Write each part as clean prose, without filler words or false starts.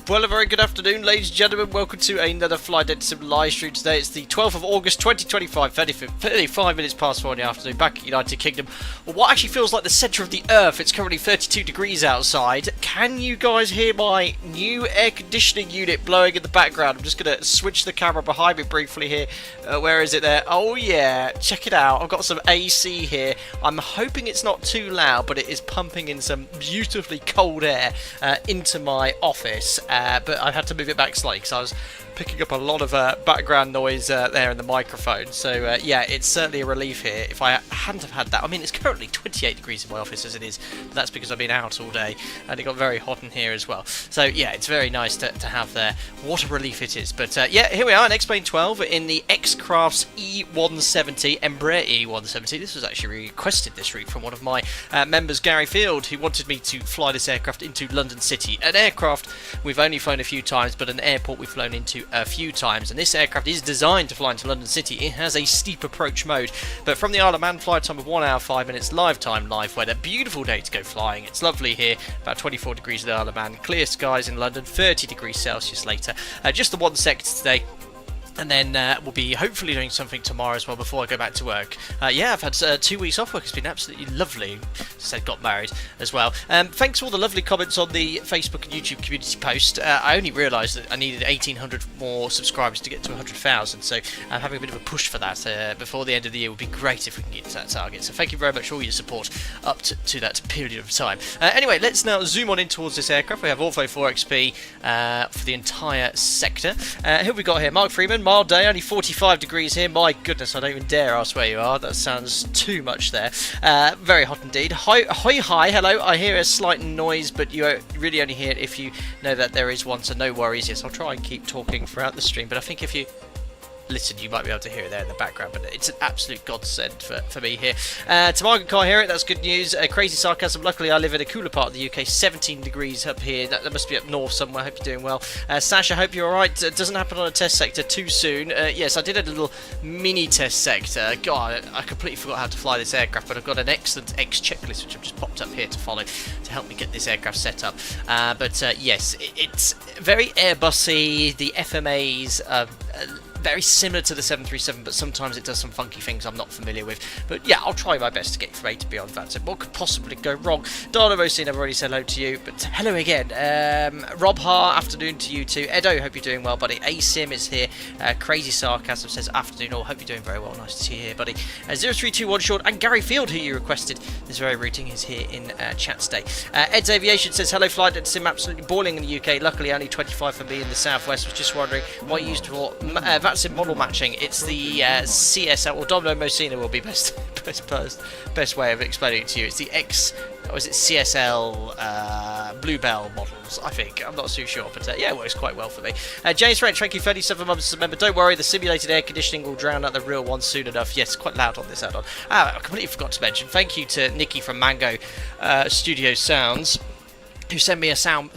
Well, a very good afternoon, ladies and gentlemen. Welcome to another Flight Dead Sim live stream today. It's the 12th of August 2025, 35 minutes past 4 in the afternoon, back in United Kingdom. Well, what actually feels like the centre of the Earth. It's currently 32 degrees outside. Can you guys hear my new air conditioning unit blowing in the background? I'm just going to switch the camera behind me briefly here. Where is it there? Oh, yeah. Check it out. I've got some AC here. I'm hoping it's not too loud, but it is pumping in some beautifully cold air into my office. But I had to move it back slightly because I was picking up a lot of background noise there in the microphone. So yeah, it's certainly a relief here. If I hadn't have had that, I mean, it's currently 28 degrees in my office as it is, but that's because I've been out all day and it got very hot in here as well. So yeah, it's very nice to have there. What a relief it is. But yeah, here we are in X-Plane 12 in the X-Crafts E170, Embraer E170. This was actually requested this week from one of my members, Gary Field, who wanted me to fly this aircraft into London City. An aircraft we've only flown a few times, but an airport we've flown into a few times, and this aircraft is designed to fly into London City. It has a steep approach mode, but from the Isle of Man, flight time of 1 hour 5 minutes, live time, live weather. Beautiful day to go flying. It's lovely here, about 24 degrees at the Isle of Man, clear skies in London, 30 degrees Celsius later. Just the one sector today. And then we'll be hopefully doing something tomorrow as well before I go back to work. Yeah, I've had 2 weeks off work. It's been absolutely lovely. Said got married as well. Thanks for all the lovely comments on the Facebook and YouTube community post. I only realised that I needed 1,800 more subscribers to get to 100,000. So I'm having a bit of a push for that before the end of the year. It would be great if we can get to that target. So thank you very much for all your support up to that period of time. Anyway, let's now zoom on in towards this aircraft. We have Ortho 4XP for the entire sector. Who have we got here? Mark Freeman. Mild day, only 45 degrees here. My goodness, I don't even dare ask where you are. That sounds too much there. Very hot indeed. Hi, hello. I hear a slight noise, but you really only hear it if you know that there is one, so no worries. Yes, I'll try and keep talking throughout the stream, but I think if you listen, you might be able to hear it there in the background, but it's an absolute godsend for me here. Tamaga can't hear it, that's good news. Crazy sarcasm, luckily I live in a cooler part of the UK, 17 degrees up here, that must be up north somewhere. Hope you're doing well. Sasha, hope you're alright. It doesn't happen on a test sector too soon. Yes, I did a little mini test sector. God, I completely forgot how to fly this aircraft, but I've got an excellent X checklist which I've just popped up here to follow to help me get this aircraft set up. But yes, it's very Airbusy. The FMAs very similar to the 737, but sometimes it does some funky things I'm not familiar with. But yeah, I'll try my best to get from A to B on that. So what could possibly go wrong? Donna Rosine, I've already said hello to you, but hello again. Rob Har, afternoon to you too. Edo, hope you're doing well, buddy. ASIM is here. Crazy Sarcasm says afternoon all. Hope you're doing very well. Nice to see you here, buddy. 0321 Short and Gary Field, who you requested this very routing, is here in chat today. Ed's Aviation says hello, Flight Dead Sim, absolutely boiling in the UK. Luckily, only 25 for me in the southwest. Was just wondering what you used for VATSIM model matching. It's the CSL, or Domino Mosina will be best way of explaining it to you. It's the CSL Bluebell models, I think. I'm not too sure, but yeah, it works quite well for me. James French, thank you, 37 months as a member. Don't worry, the simulated air conditioning will drown out the real one soon enough. Yes, quite loud on this add-on. I completely forgot to mention, thank you to Nikki from Mango Studio Sounds. who sent me a sound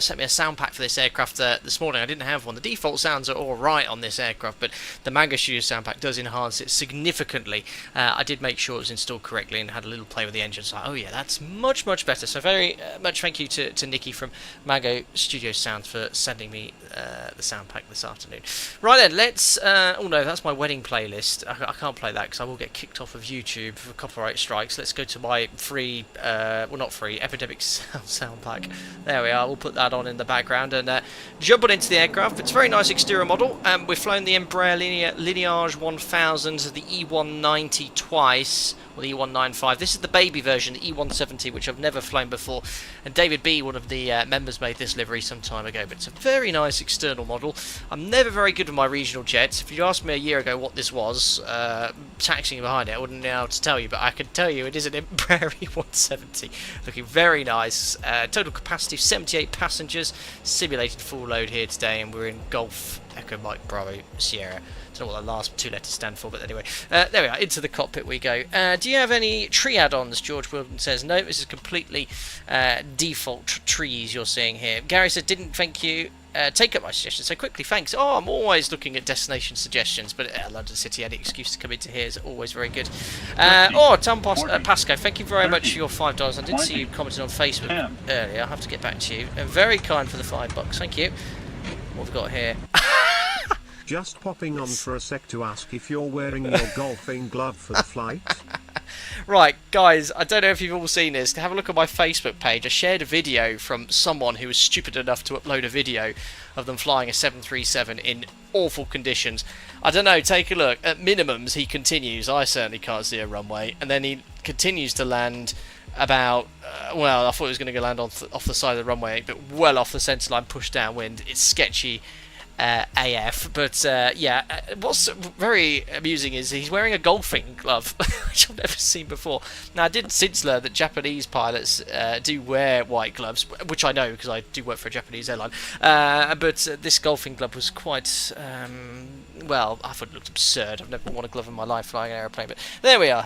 pack for this aircraft this morning. I didn't have one. The default sounds are all right on this aircraft, but the Mango Studio sound pack does enhance it significantly. I did make sure it was installed correctly and had a little play with the engine. So, oh yeah, that's much better. So very much thank you to Nikki from Mango Studio Sound for sending me the sound pack this afternoon. Right then, let's. Oh no, that's my wedding playlist. I can't play that because I will get kicked off of YouTube for copyright strikes. Let's go to my free, well not free, Epidemic sound pack. There we are, we'll put that on in the background and jump on into the aircraft. It's a very nice exterior model. We've flown the Embraer Lineage 1000, the E190 twice, or the E195. This is the baby version, the E170, which I've never flown before. And David B, one of the members, made this livery some time ago. But it's a very nice external model. I'm never very good with my regional jets. If you asked me a year ago what this was, taxiing behind it, I wouldn't know how to tell you. But I can tell you it is an Embraer E170. Looking very nice. Total capacity 78 passengers. Simulated full load here today. And we're in Golf Echo Mike Bravo Sierra. I don't know what the last two letters stand for, but anyway. There we are, into the cockpit we go. Do you have any tree add-ons? George Wilden says, no, this is completely default trees you're seeing here. Gary says, didn't thank you. Take up my suggestions so quickly, thanks. Oh, I'm always looking at destination suggestions, but London City, any excuse to come into here is always very good. Tom Pasco, thank you very much for your $5. I did see you commented on Facebook earlier. I'll have to get back to you. Very kind for the $5, thank you. What have we got here? Just popping on for a sec to ask if you're wearing your golfing glove for the flight. Right, guys, I don't know if you've all seen this. Have a look at my Facebook page. I shared a video from someone who was stupid enough to upload a video of them flying a 737 in awful conditions. I don't know, take a look. At minimums, he continues. I certainly can't see a runway. And then he continues to land about, well, I thought he was going to go land off the side of the runway, but well off the centre line, pushed downwind. It's sketchy. AF, but yeah, what's very amusing is he's wearing a golfing glove, which I've never seen before. Now, I did since learn that Japanese pilots do wear white gloves, which I know because I do work for a Japanese airline, but this golfing glove was quite, well, I thought it looked absurd. I've never worn a glove in my life flying an aeroplane, but there we are.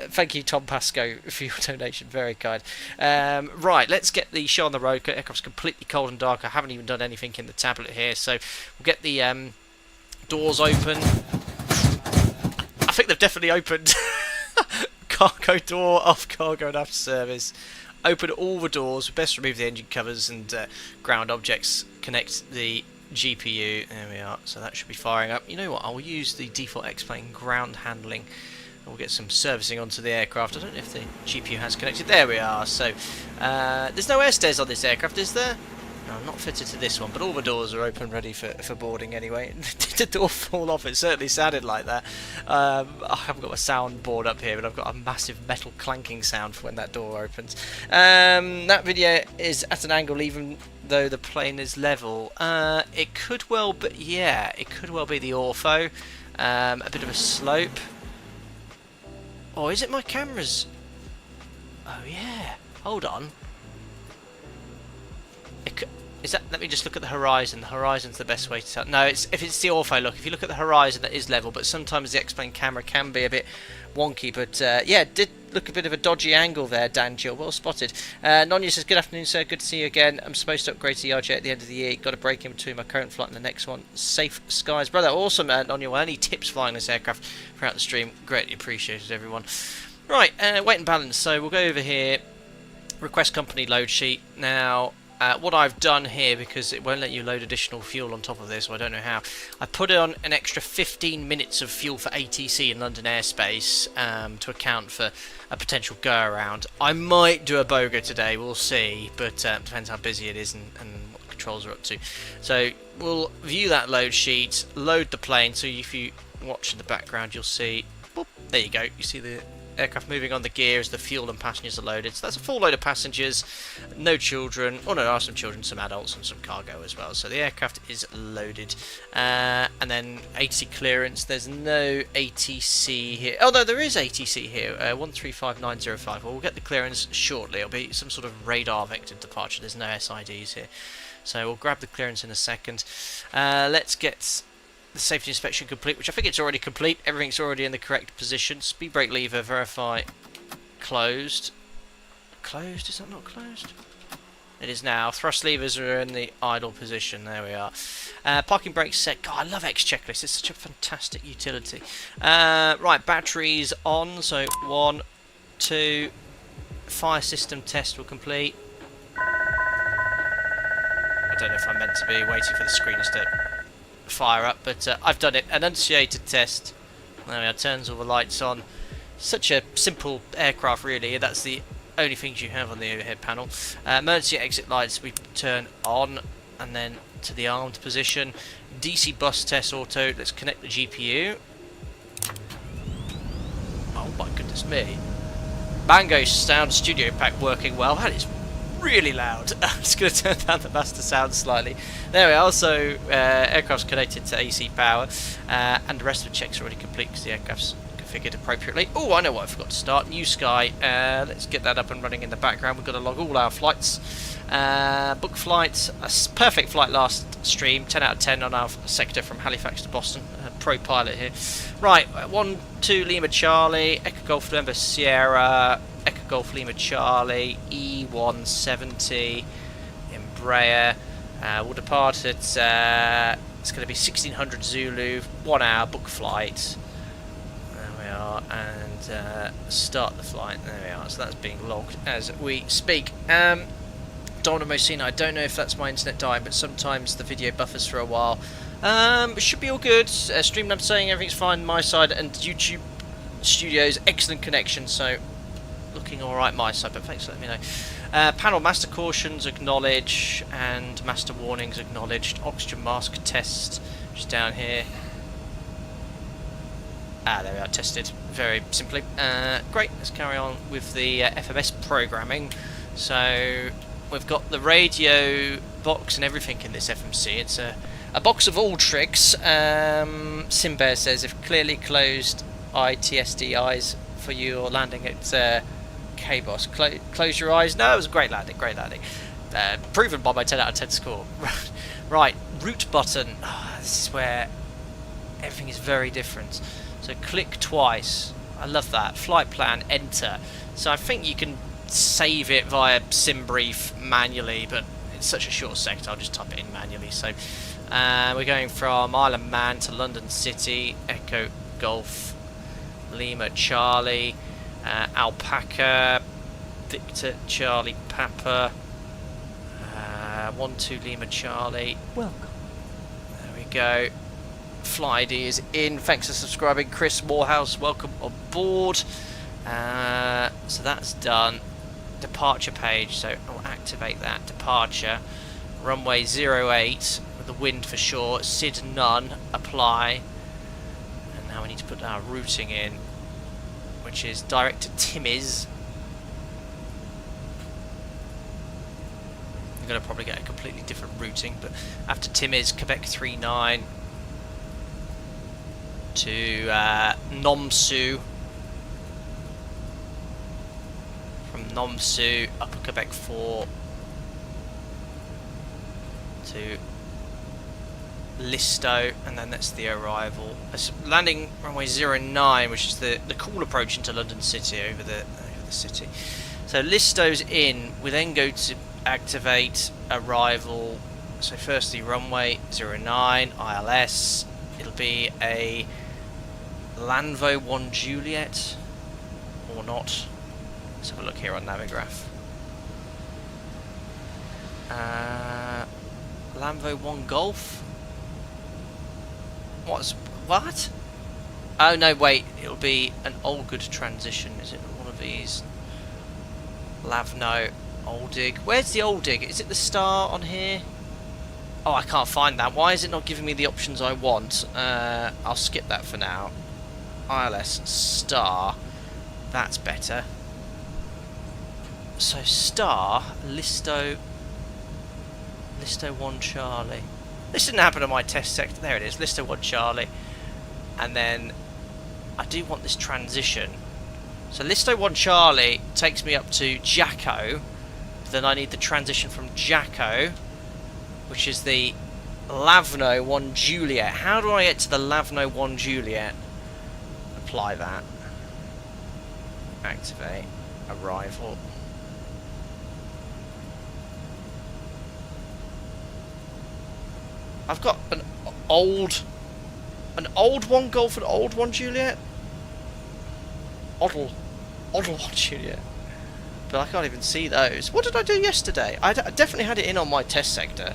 Thank you, Tom Pasco, for your donation, very kind. Right, let's get the show on the road. Aircraft's completely cold and dark. I haven't even done anything in the tablet here, so we'll get the doors open. I think they've definitely opened. Cargo door, off cargo and after service. Open all the doors. Best remove the engine covers and ground objects. Connect the GPU. There we are. So that should be firing up. You know what? I'll use the default X-plane ground handling. We'll get some servicing onto the aircraft. I don't know if the GPU has connected. There we are. So there's no air stairs on this aircraft, is there? No, not fitted to this one, but all the doors are open, ready for boarding anyway. Did the door fall off? It certainly sounded like that. I haven't got a sound board up here, but I've got a massive metal clanking sound for when that door opens. That video is at an angle even though the plane is level. It could well, but yeah, it could well be the ortho. A bit of a slope. Or is it my cameras? Oh yeah, hold on. Is that? Let me just look at the horizon. The horizon's the best way to tell. No, if it's the ortho look. If you look at the horizon, that is level. But sometimes the X-plane camera can be a bit wonky. But yeah, did look a bit of a dodgy angle there, Dan Jill. Well spotted. Nonya says, good afternoon, sir. Good to see you again. I'm supposed to upgrade to the RJ at the end of the year. Got a break in between my current flight and the next one. Safe skies, brother. Awesome, Nonya. Well, any tips flying this aircraft throughout the stream? Greatly appreciated, everyone. Right, weight and balance. So we'll go over here. Request company load sheet. Now, what I've done here, because it won't let you load additional fuel on top of this, so I don't know how, I put on an extra 15 minutes of fuel for ATC in London airspace to account for a potential go around. I might do a boga today, we'll see, but depends how busy it is and what the controls are up to. So we'll view that load sheet, load the plane, so if you watch in the background you'll see, boop, there you go, you see the aircraft moving on the gear as the fuel and passengers are loaded. So that's a full load of passengers, no children. Oh no, there are some children, some adults and some cargo as well. So the aircraft is loaded. And then ATC clearance, there's no ATC here. Oh no, there is ATC here, 135905. Well, we'll get the clearance shortly. It'll be some sort of radar vector departure. There's no SIDs here. So we'll grab the clearance in a second. Let's get the safety inspection complete, which I think it's already complete. Everything's already in the correct position. Speed brake lever, verify, closed. Closed? Is that not closed? It is now. Thrust levers are in the idle position. There we are. Parking brakes set. God, I love X-Checklist. It's such a fantastic utility. Right, batteries on. So 1, 2. Fire system test will complete. I don't know if I'm meant to be waiting for the screens to fire up, but I've done it. Enunciated test. There we are. Turns all the lights on. Such a simple aircraft, really. That's the only things you have on the overhead panel. Emergency exit lights we turn on, and then to the armed position. DC bus test auto. Let's connect the GPU. Oh my goodness me. Mango sound studio pack working well. That is really loud. I'm just going to turn down the master sound slightly. There we are. So aircraft's connected to AC power, and the rest of the checks are already complete because the aircraft's configured appropriately. Oh, I know what I forgot to start. New Sky. Let's get that up and running in the background. We've got to log all our flights. Book flights. A perfect flight last stream. 10 out of 10 on our sector from Halifax to Boston. Pro pilot here. Right, 1, 2 Lima Charlie. Echo Golf November Sierra. Echo Golf Lima Charlie. E170 Embraer. We'll depart at it's going to be 1600 Zulu. 1 hour book flight. And start the flight. There we are. So that's being logged as we speak. Donna Mosina, I don't know if that's my internet dying, but sometimes the video buffers for a while. It should be all good. Streamlabs saying everything's fine on my side, and YouTube Studios excellent connection, so looking alright my side, but thanks for letting me know. Panel master cautions acknowledge, and master warnings acknowledged. Oxygen mask test, just down here. There we are, tested very simply. Great, let's carry on with the FMS programming. So we've got the radio box and everything in this FMC. It's a box of all tricks. Simbear says, if clearly closed ITSD eyes for your landing at K-Boss. Close your eyes. No, it was a great landing, great landing. Proven by my 10 out of 10 score. Right, route button. This is where everything is very different. So click twice. I love that. Flight plan, enter. So I think you can save it via SimBrief manually, but it's such a short sector, I'll just type it in manually. So we're going from Isle of Man to London City. Echo Golf Lima Charlie. Alpaca Victor Charlie Papa. 1-2 Lima Charlie. Welcome. There we go. Fly ID is in. Thanks for subscribing, Chris Morehouse. Welcome aboard. So that's done. Departure page. So I'll activate that. Departure. Runway 08 with the wind for short. SID none. Apply. And now we need to put our routing in, which is direct to Timiz. I'm going to probably get a completely different routing, but after Timiz, Quebec 39 to Nomsu. From Nomsu, Upper Quebec 4 to Listo, and then that's the arrival. It's landing runway 09, which is the cool approach into London City over the city. So Listo's in. We then go to activate arrival. So firstly runway 09 ILS. It'll be a Lanvo 1 Juliet or not. Let's have a look here on Navigraph. Lanvo 1 Golf. What? Oh no, wait. It'll be an all good transition. Is it one of these? Lavno, Oldig. Where's the Oldig? Is it the star on here? Oh, I can't find that. Why is it not giving me the options I want? I'll skip that for now. ILS star. That's better. So star, Listo 1 Charlie. This didn't happen on my test sector. There it is, Listo 1 Charlie. And then I do want this transition. So Listo 1 Charlie takes me up to Jacko. Then I need the transition from Jacko, which is the Lavno 1 Juliet. How do I get to the Lavno 1 Juliet? Apply that. Activate. Arrival. I've got an old one Golf and old one Juliet. Oddle one Juliet. But I can't even see those. What did I do yesterday? I definitely had it in on my test sector.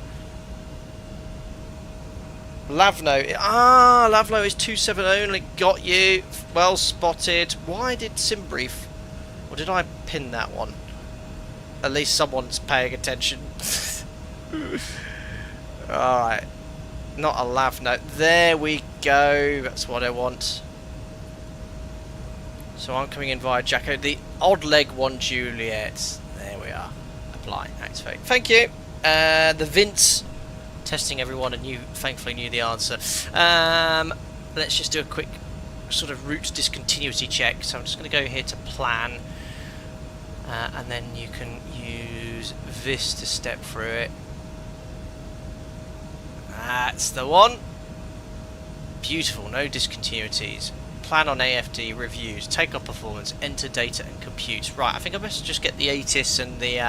Lavno. Lavno is 27 only. Got you. Well spotted. Why did Simbrief? Or did I pin that one? At least someone's paying attention. Alright. Not a Lavno. There we go. That's what I want. So I'm coming in via Jacko. The odd leg one Juliet. There we are. Apply. Activate. Thank you. The Vince. Testing everyone and thankfully knew the answer. Let's just do a quick sort of route discontinuity check. So I'm just going to go here to plan. And then you can use this to step through it. That's the one. Beautiful. No discontinuities. Plan on AFD, reviews, takeoff performance, enter data and compute. Right, I think I best just get the ATIS and the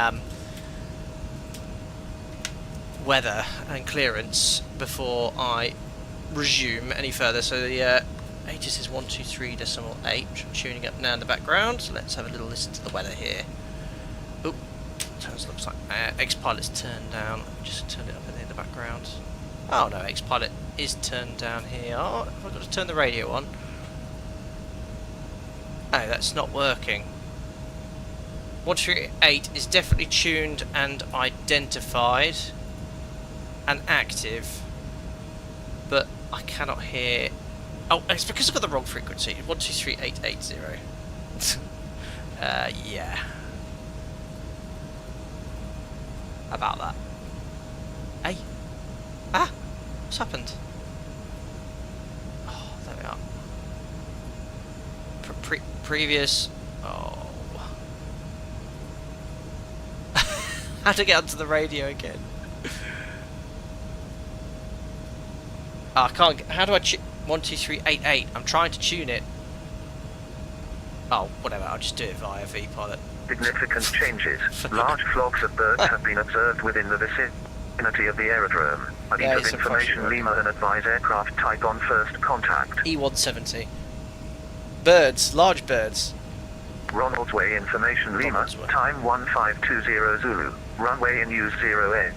weather and clearance before I resume any further. So the ATIS is 123.8, which I'm tuning up now in the background. So let's have a little listen to the weather here. Oop, looks like X-Pilot's turned down. Let me just turn it up in the background. Oh no, X-Pilot is turned down here. Oh, have I got to turn the radio on? Oh, that's not working. 138 is definitely tuned and identified and active, but I cannot hear. Oh, it's because I've got the wrong frequency. 123880. Yeah. About that. Hey. Ah! What's happened? Oh, there we are. Previous. Oh. How to get onto the radio again? Oh, I can't. How do I 12388? I'm trying to tune it. Oh, whatever. I'll just do it via V-Pilot. Significant changes. Large flocks of birds have been observed within the vicinity of the aerodrome. I need of information Lima and advise aircraft type on first contact. E170. Birds, large birds. Ronald's Way information Lima, time 1520 Zulu, runway in use 08,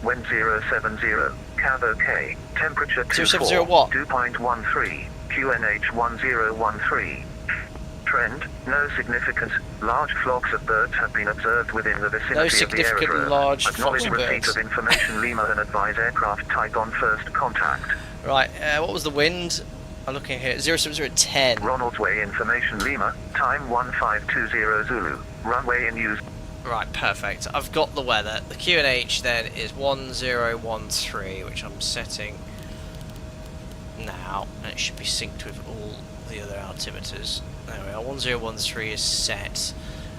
wind 070, cab OK, temperature 070 what? 2.13, QNH 1013. Trend, no significant, large flocks of birds have been observed within the vicinity of the aerodrome. Large Acknowledge receipt of information Lima and advise aircraft type on first contact. Right, what was the wind? I'm looking here, 070 at 10. Ronald's Way information Lima, time 1520 Zulu, runway in use. Right, perfect. I've got the weather. The QNH then is 1013, which I'm setting now, and it should be synced with all the other altimeters. There we are, 1013 is set.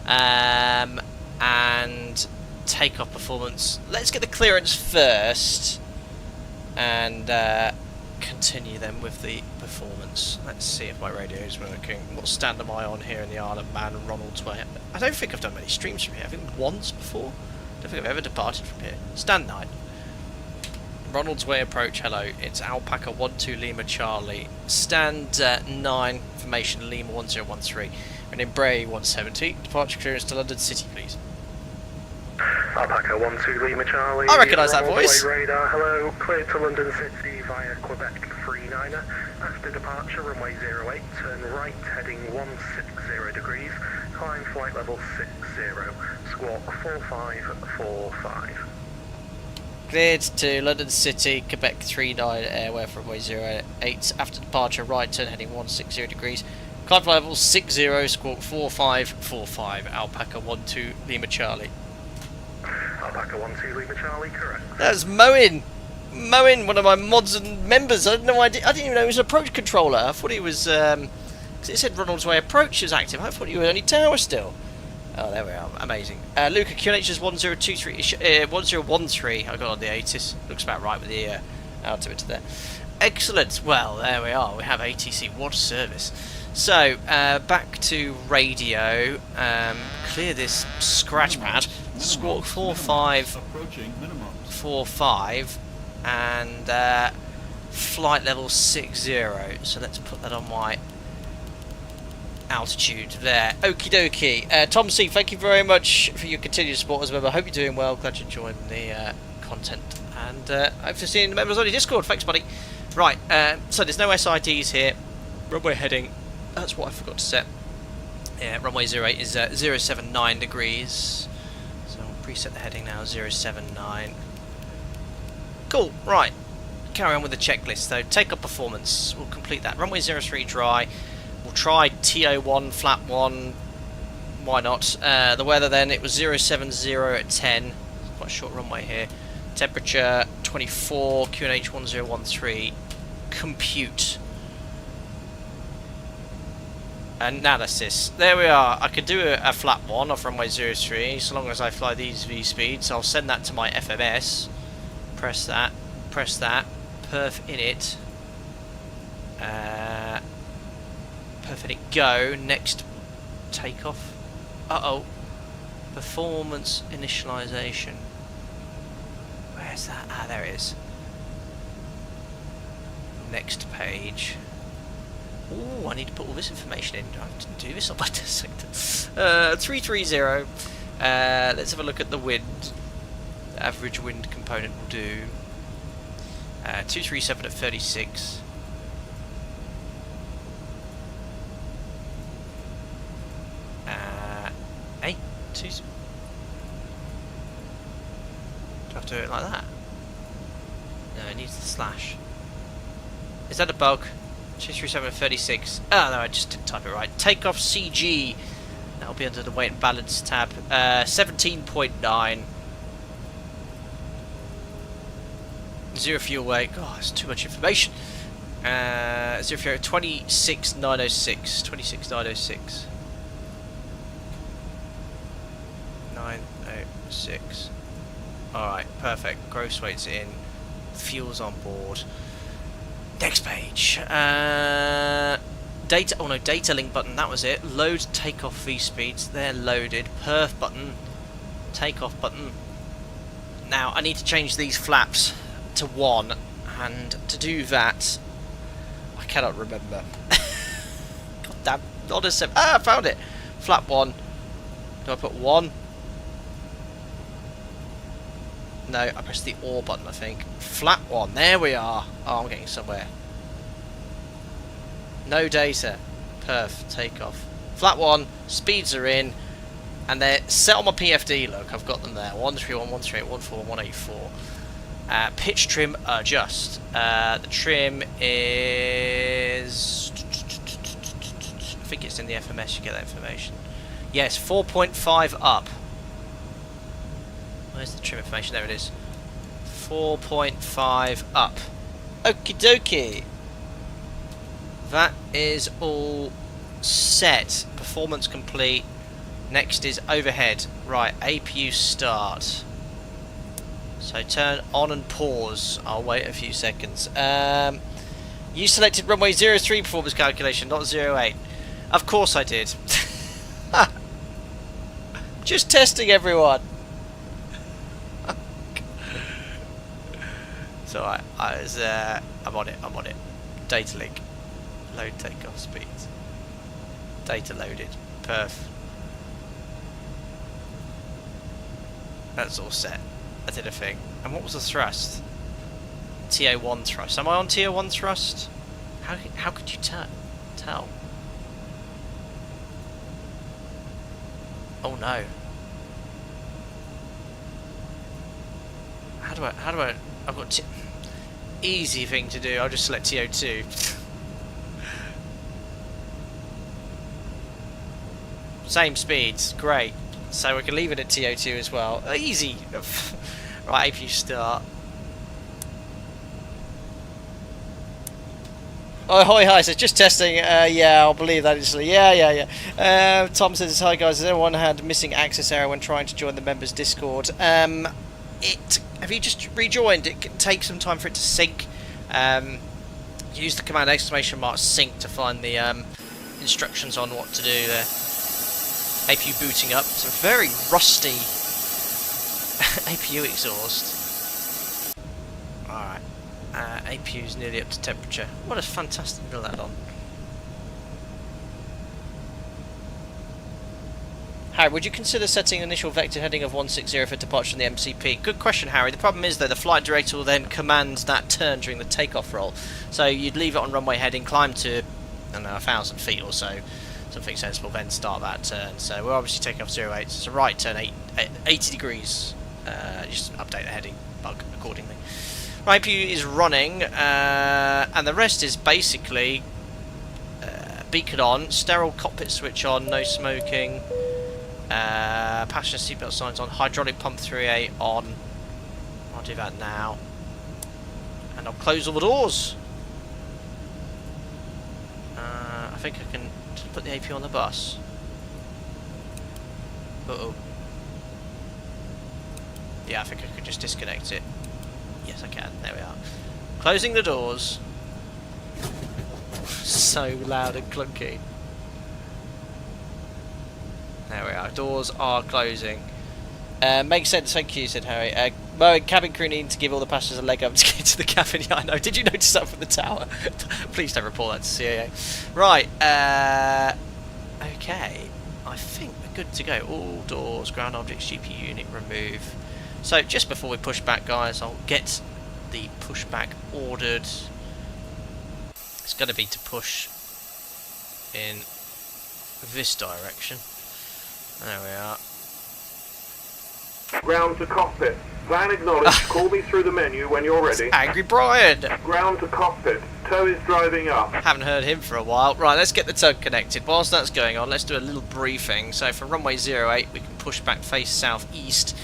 And takeoff performance. Let's get the clearance first, and continue then with the performance. Let's see if my radio is working. What stand am I on here in the Isle of Man and Ronald's Way? I don't think I've done many streams from here. I think once before. I don't think I've ever departed from here. Stand 9. Ronald's Way approach, hello. It's Alpaca 12 Lima Charlie. Stand 9, formation Lima 1013. And Embraer E170. Departure clearance to London City, please. Alpaca 12 Lima Charlie. I recognise that voice. Radar, hello. Clear to London City via Quebec 39er. After departure, runway 08, turn right, heading 160 degrees. Climb flight level 60. Squawk 4545. Cleared to London City, Quebec 39 airway for runway 08. After departure, right turn heading 160 degrees. Climb flight level 60, squawk 4545. Alpaca 12 Lima Charlie. Alpaca 12 Lima Charlie, correct. That's Moen, one of my mods and members. I had no idea. I didn't even know he was an approach controller. I thought he was. Cause it said Ronald's Way approach is active. I thought he was only tower still. Oh, there we are. Amazing. Luca QNH is 1013. I got on the ATIS. Looks about right with the altimeter there. Excellent. Well, there we are. We have ATC. What a service. So, back to radio. Clear this scratch pad. Squawk 4545. and flight level 60. So let's put that on my altitude there. Okie dokie. Tom C, thank you very much for your continued support as well. I hope you're doing well. Glad you're enjoying the content, and hope to see you in the members only Discord. Thanks, buddy. Right, so there's no SIDs here. Runway heading, that's what I forgot to set. Yeah, runway 08 is 079 degrees. So I'll preset the heading now, 079. Cool, right. Carry on with the checklist though. Takeoff performance, we'll complete that. Runway 03 dry. We'll try TO1, flap 1. Why not? The weather then, it was 070 at 10. Quite a short runway here. Temperature 24, QNH 1013. Compute. And now that's this. There we are. I could do a flap 1 off runway 03 so long as I fly these V speeds. I'll send that to my FMS. Press that. Press that. Perf init. Perf init go. Next takeoff. Uh-oh. Performance initialization. Where's that? Ah, there it is. Next page. Oh, I need to put all this information in. I didn't do this on my test sector. 330. Let's have a look at the wind. The average wind component will do. 237 at 36. Hey, do I have to do it like that? No, it needs the slash. Is that a bug? 237 at 36. Oh no, I just didn't type it right. Takeoff CG. That'll be under the weight and balance tab. 17.9. Zero fuel weight. God, that's too much information. Zero fuel 26906. 26906. 906. Alright, perfect. Gross weight's in. Fuel's on board. Next page. Data. Oh no, data link button. That was it. Load takeoff V speeds. They're loaded. Perf button. Takeoff button. Now I need to change these flaps to 1, and to do that, I cannot remember. God damn. Not a 7. Ah, I found it. Flap 1. Do I put 1? No, I pressed the OR button, I think. Flat 1, there we are. Oh, I'm getting somewhere. No data. Perf, takeoff. Flat 1, speeds are in, and they're set on my PFD, look, I've got them there. 131, 138, 141, 184. Pitch trim adjust. The trim is... I think it's in the FMS, you get that information. Yes, 4.5 up. Where's the trim information? There it is. 4.5 up. Okie dokie. That is all set. Performance complete. Next is overhead. Right, APU start. So turn on and pause. I'll wait a few seconds. You selected runway 03 performance calculation, not 08. Of course I did. Just testing everyone. So I'm on it. Data link. Load takeoff speeds. Data loaded. Perf. That's all set. I did a thing. And what was the thrust? TO1 thrust. Am I on TO1 thrust? How could you tell? Oh no. How do I I've got easy thing to do. I'll just select TO2. Same speeds, great. So we can leave it at TO2 as well. Easy. Right, APU start. Oh, hi, so just testing. Yeah, I'll believe that instantly. Yeah. Tom says, hi guys, has anyone had missing access error when trying to join the members Discord? Have you just rejoined? It can take some time for it to sync. Use the command !sync to find the instructions on what to do there. APU booting up. It's a very rusty APU exhaust. Alright. APU is nearly up to temperature. What a fantastic little add-on. Harry, would you consider setting initial vector heading of 160 for departure from the MCP? Good question, Harry. The problem is, though, the flight director will then command that turn during the takeoff roll. So you'd leave it on runway heading, climb to, I don't know, 1,000 feet or so, something sensible, then start that turn. So we're obviously taking off 08, so it's a right turn, 80 degrees. Just update the heading bug accordingly. Right, APU is running, and the rest is basically beacon on, sterile cockpit switch on, no smoking. Passenger seatbelt signs on, hydraulic pump 3A on. I'll do that now, and I'll close all the doors. I think I can just put the AP on the bus. Uh-oh. Yeah, I think I could just disconnect it. Yes, I can. There we are. Closing the doors. So loud and clunky. There we are. Doors are closing. Makes sense, thank you, said Harry. Mo, cabin crew need to give all the passengers a leg up to get to the cabin. Yeah, I know. Did you notice that from the tower? Please don't report that to CAA. Right. Okay. I think we're good to go. All doors, ground objects, GPU unit, remove. So just before we push back, guys, I'll get the pushback ordered. It's going to be to push in this direction. There we are. Ground to cockpit. Plan acknowledged. Call me through the menu when you're ready. Angry Brian! Ground to cockpit. Tow is driving up. Haven't heard him for a while. Right, let's get the tow connected. Whilst that's going on, let's do a little briefing. So for runway 08, we can push back face southeast.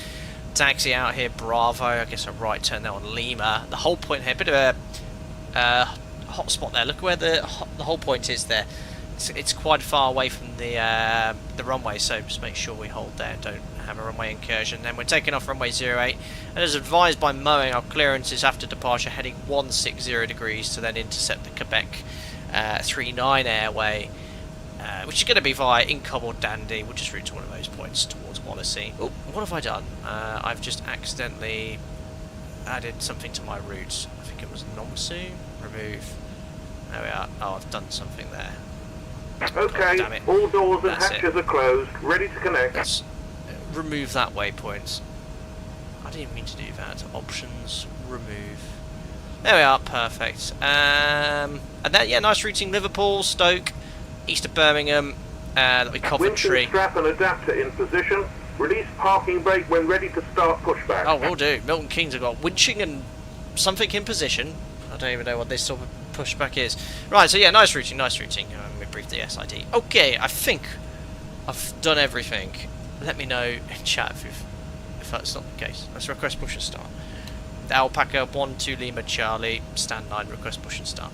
Taxi out here, Bravo. I guess a right turn there on Lima. The whole point here, a bit of a hot spot there. Look where the whole point is there. It's quite far away from the runway, so just make sure we hold there, don't have a runway incursion. Then we're taking off runway 08, and as advised by Moeing, our clearance is after departure heading 160 degrees to then intercept the Quebec 39 airway, which is going to be via Incom or Dandy. We'll just route to one of those points towards Wallasey. Oh, what have I done? I've just accidentally added something to my route. I think it was Nomsu. Remove. There we are. Oh, I've done something there. Okay, oh, all doors and hatches are closed, ready to connect. Let's remove that waypoint. I didn't mean to do that. Options, remove. There we are, perfect. And then, yeah, nice routing. Liverpool, Stoke, east of Birmingham, that'll be Coventry. Winching strap and adapter in position. Release parking brake when ready to start pushback. Oh, will do. Milton Keynes have got winching and something in position. I don't even know what this sort of pushback is. Right, so yeah, nice routing, nice routing. We briefed the SID. Okay, I think I've done everything. Let me know in chat if that's not the case. Let's request push and start. Alpaca 1-2 Lima Charlie, stand 9, request push and start.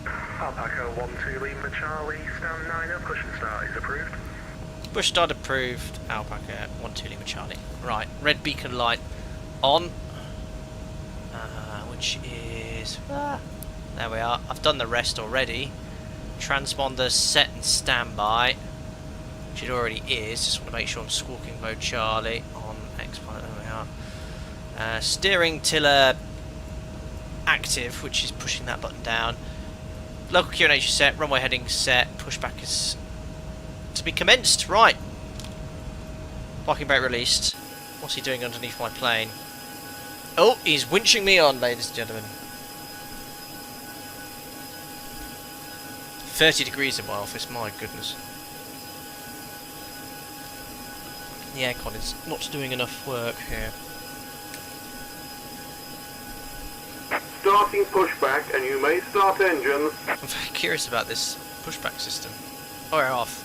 Alpaca 1-2 Lima Charlie, stand 9, push and start is approved. Push start approved, Alpaca 1-2 Lima Charlie. Right, red beacon light on, which is... there we are. I've done the rest already. Transponder set and standby, which it already is. Just want to make sure I'm squawking mode Charlie on X-Pilot. There we are. Steering tiller active, which is pushing that button down. Local QNH is set. Runway heading set. Pushback is to be commenced. Right. Parking brake released. What's he doing underneath my plane? Oh, he's winching me on, ladies and gentlemen. 30 degrees in my office, my goodness. The aircon is not doing enough work here. Starting pushback, and you may start engines. I'm very curious about this pushback system. Oh, we're off.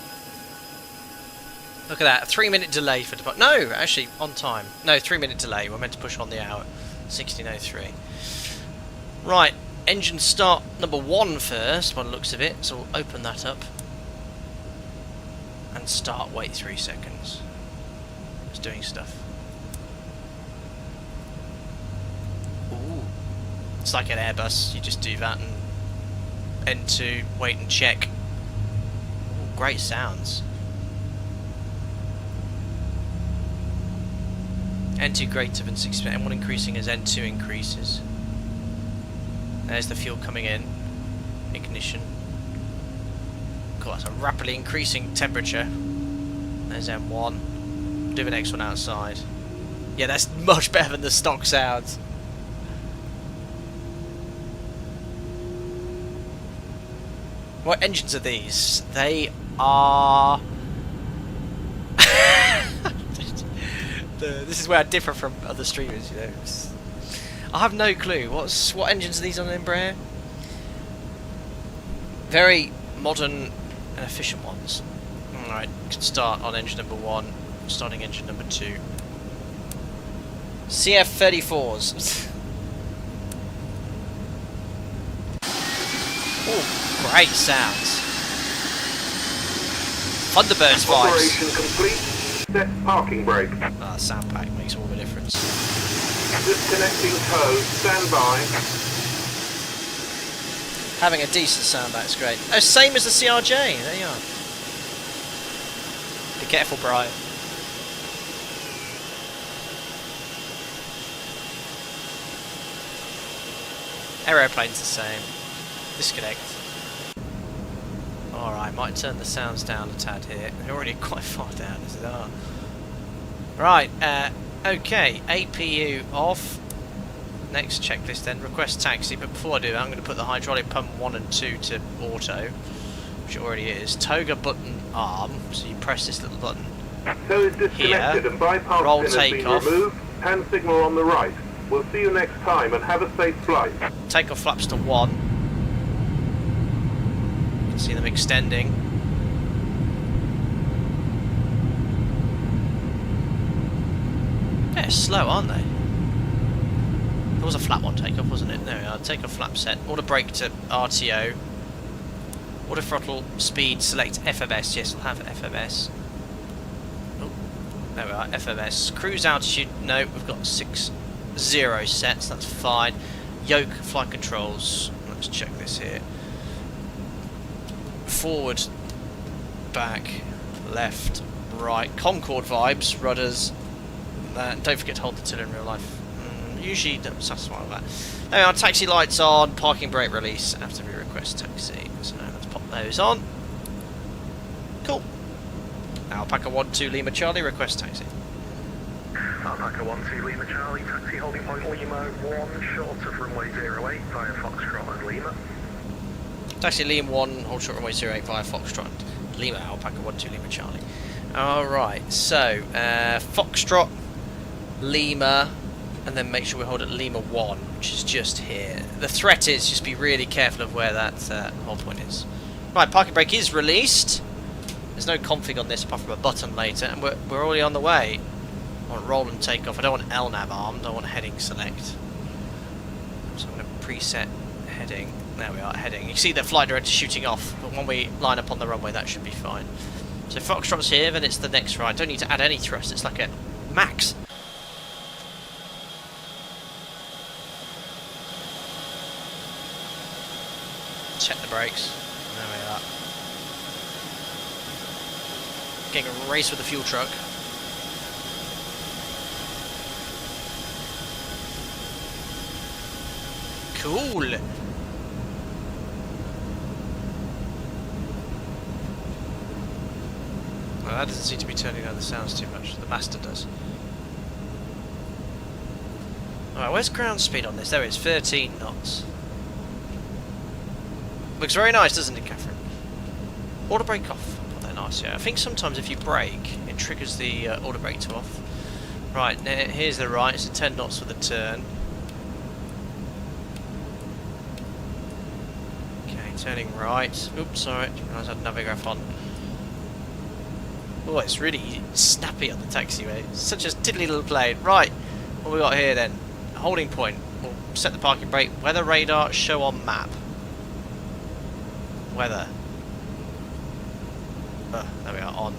Look at that, a 3-minute delay for departure. No, actually, on time. No, 3-minute delay. We're meant to push on the hour. 16:03. Right. Engine start number 1 first, by the looks of it, so we'll open that up and start, wait 3 seconds. It's doing stuff. Ooh. It's like an Airbus, you just do that and N2, wait and check. Ooh, great sounds. N2 greater than 6%, N1 increasing as N2 increases. There's the fuel coming in. Ignition. Cool, that's a rapidly increasing temperature. There's M1. Do the next one outside. Yeah, that's much better than the stock sounds. What engines are these? They are... This is where I differ from other streamers, you know. I have no clue. What engines are these on an Embraer? Very modern and efficient ones. Alright, can start on engine number 1, starting engine number 2. CF34s. Oh, great sounds. Thunderbirds vibes. Operation complete. Set parking brake. Ah, sound pack makes all the difference. Disconnecting tow. Stand by. Having a decent sound back's great. Oh, same as the CRJ. There you are. Be careful, Brian. Aeroplane's the same. Disconnect. Alright, might turn the sounds down a tad here. They're already quite far down as they are. Right, okay, APU off. Next checklist then, request taxi, but before I do that I'm going to put the hydraulic pump 1 and 2 to auto, which it already is. Toga button arm, so you press this little button. Tow is disconnected and bypass roll pin has been takeoff. removed. Hand signal on the right. We'll see you next time and have a safe flight. Takeoff flaps to 1. You can see them extending. They're slow, aren't they? There was a flat one takeoff, wasn't it? There we are. Takeoff flap set. Auto brake to RTO. Auto throttle speed. Select FMS. Yes, we'll have FMS. Oh, there we are. FMS. Cruise altitude. No, we've got 60 sets. That's fine. Yoke flight controls. Let's check this here. Forward, back, left, right. Concorde vibes. Rudders. Don't forget to hold the tiller in real life. Usually don't satisfy with that. There we are, taxi lights on, parking brake release after we request taxi. So let's pop those on. Cool. Alpaca 1-2 Lima Charlie, request taxi. Alpaca 1-2 Lima Charlie, taxi holding point Lima 1, short of runway 08 via Foxtrot and Lima. Taxi Lima 1, hold short runway 08 via Foxtrot and Lima, Alpaca 1-2 Lima Charlie. Alright, so Foxtrot, Lima, and then make sure we hold at Lima 1, which is just here. The threat is just be really careful of where that whole point is. Right, parking brake is released. There's no config on this apart from a button later, and we're already on the way. I want roll and take off. I don't want LNAV armed, I want heading select. So I'm going to preset heading. There we are, heading. You can see the flight director shooting off, but when we line up on the runway that should be fine. So Foxtrot's here, then it's the next ride. Don't need to add any thrust, it's like a max. Check the brakes. There we are. Getting a race with the fuel truck. Cool. Well, that doesn't seem to be turning down the sounds too much. The master does. Alright, where's ground speed on this? There it is, 13 knots. Looks very nice, doesn't it, Catherine? Auto brake off. Oh, they're nice, yeah. I think sometimes if you brake, it triggers the auto brake to off. Right, here's the right. It's a 10 knots for the turn. Okay, turning right. Oops, sorry. Didn't realise I had navigraph on. Oh, it's really snappy on the taxiway. It's such a tiddly little plane. Right, what we got here then? Holding point. We'll set the parking brake. Weather radar, show on map. Weather. There we are, on.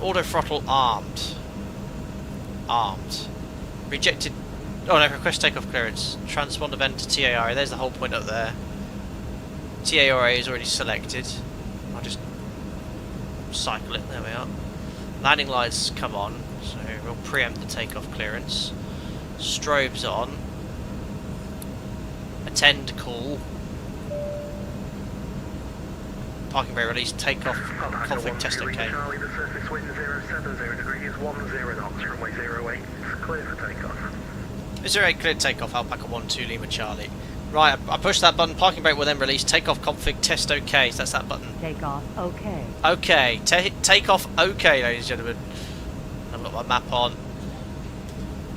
Auto throttle armed. Armed. Rejected. Oh no, request takeoff clearance. Transponder vent to TARA. There's the whole point up there. TARA is already selected. I'll just cycle it. There we are. Landing lights come on, so we'll preempt the takeoff clearance. Strobes on. Tend call. Parking brake release, takeoff, conflict test okay. Charlie, the surface wind 070 degrees, 10 knots, runway 08, clear for takeoff. 08 clear takeoff, Alpaca 12 Lima Charlie. Right, I push that button, parking brake will then release, takeoff config test okay, so that's that button. Takeoff okay. Okay, takeoff okay, ladies and gentlemen. I've got my map on.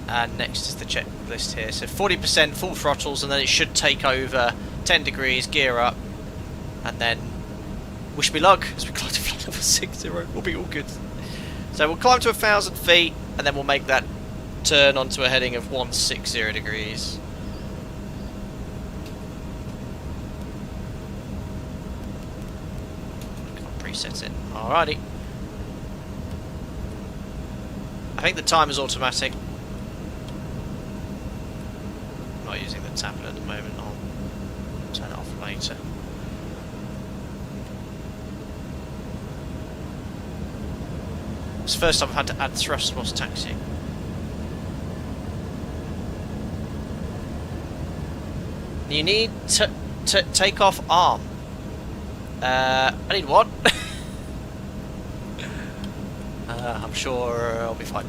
And next is the checklist here. So 40% full throttles, and then it should take over 10 degrees, gear up, and then wish me luck as we climb to flight level 60. We'll be all good. So we'll climb to 1,000 feet, and then we'll make that turn onto a heading of 160 degrees. Can't preset it. Alrighty. I think the time is automatic. I'm not using the tablet at the moment. I'll turn it off later. It's the first time I've had to add thrust whilst taxiing. You need to take off arm. I need what? I'm sure I'll be fine.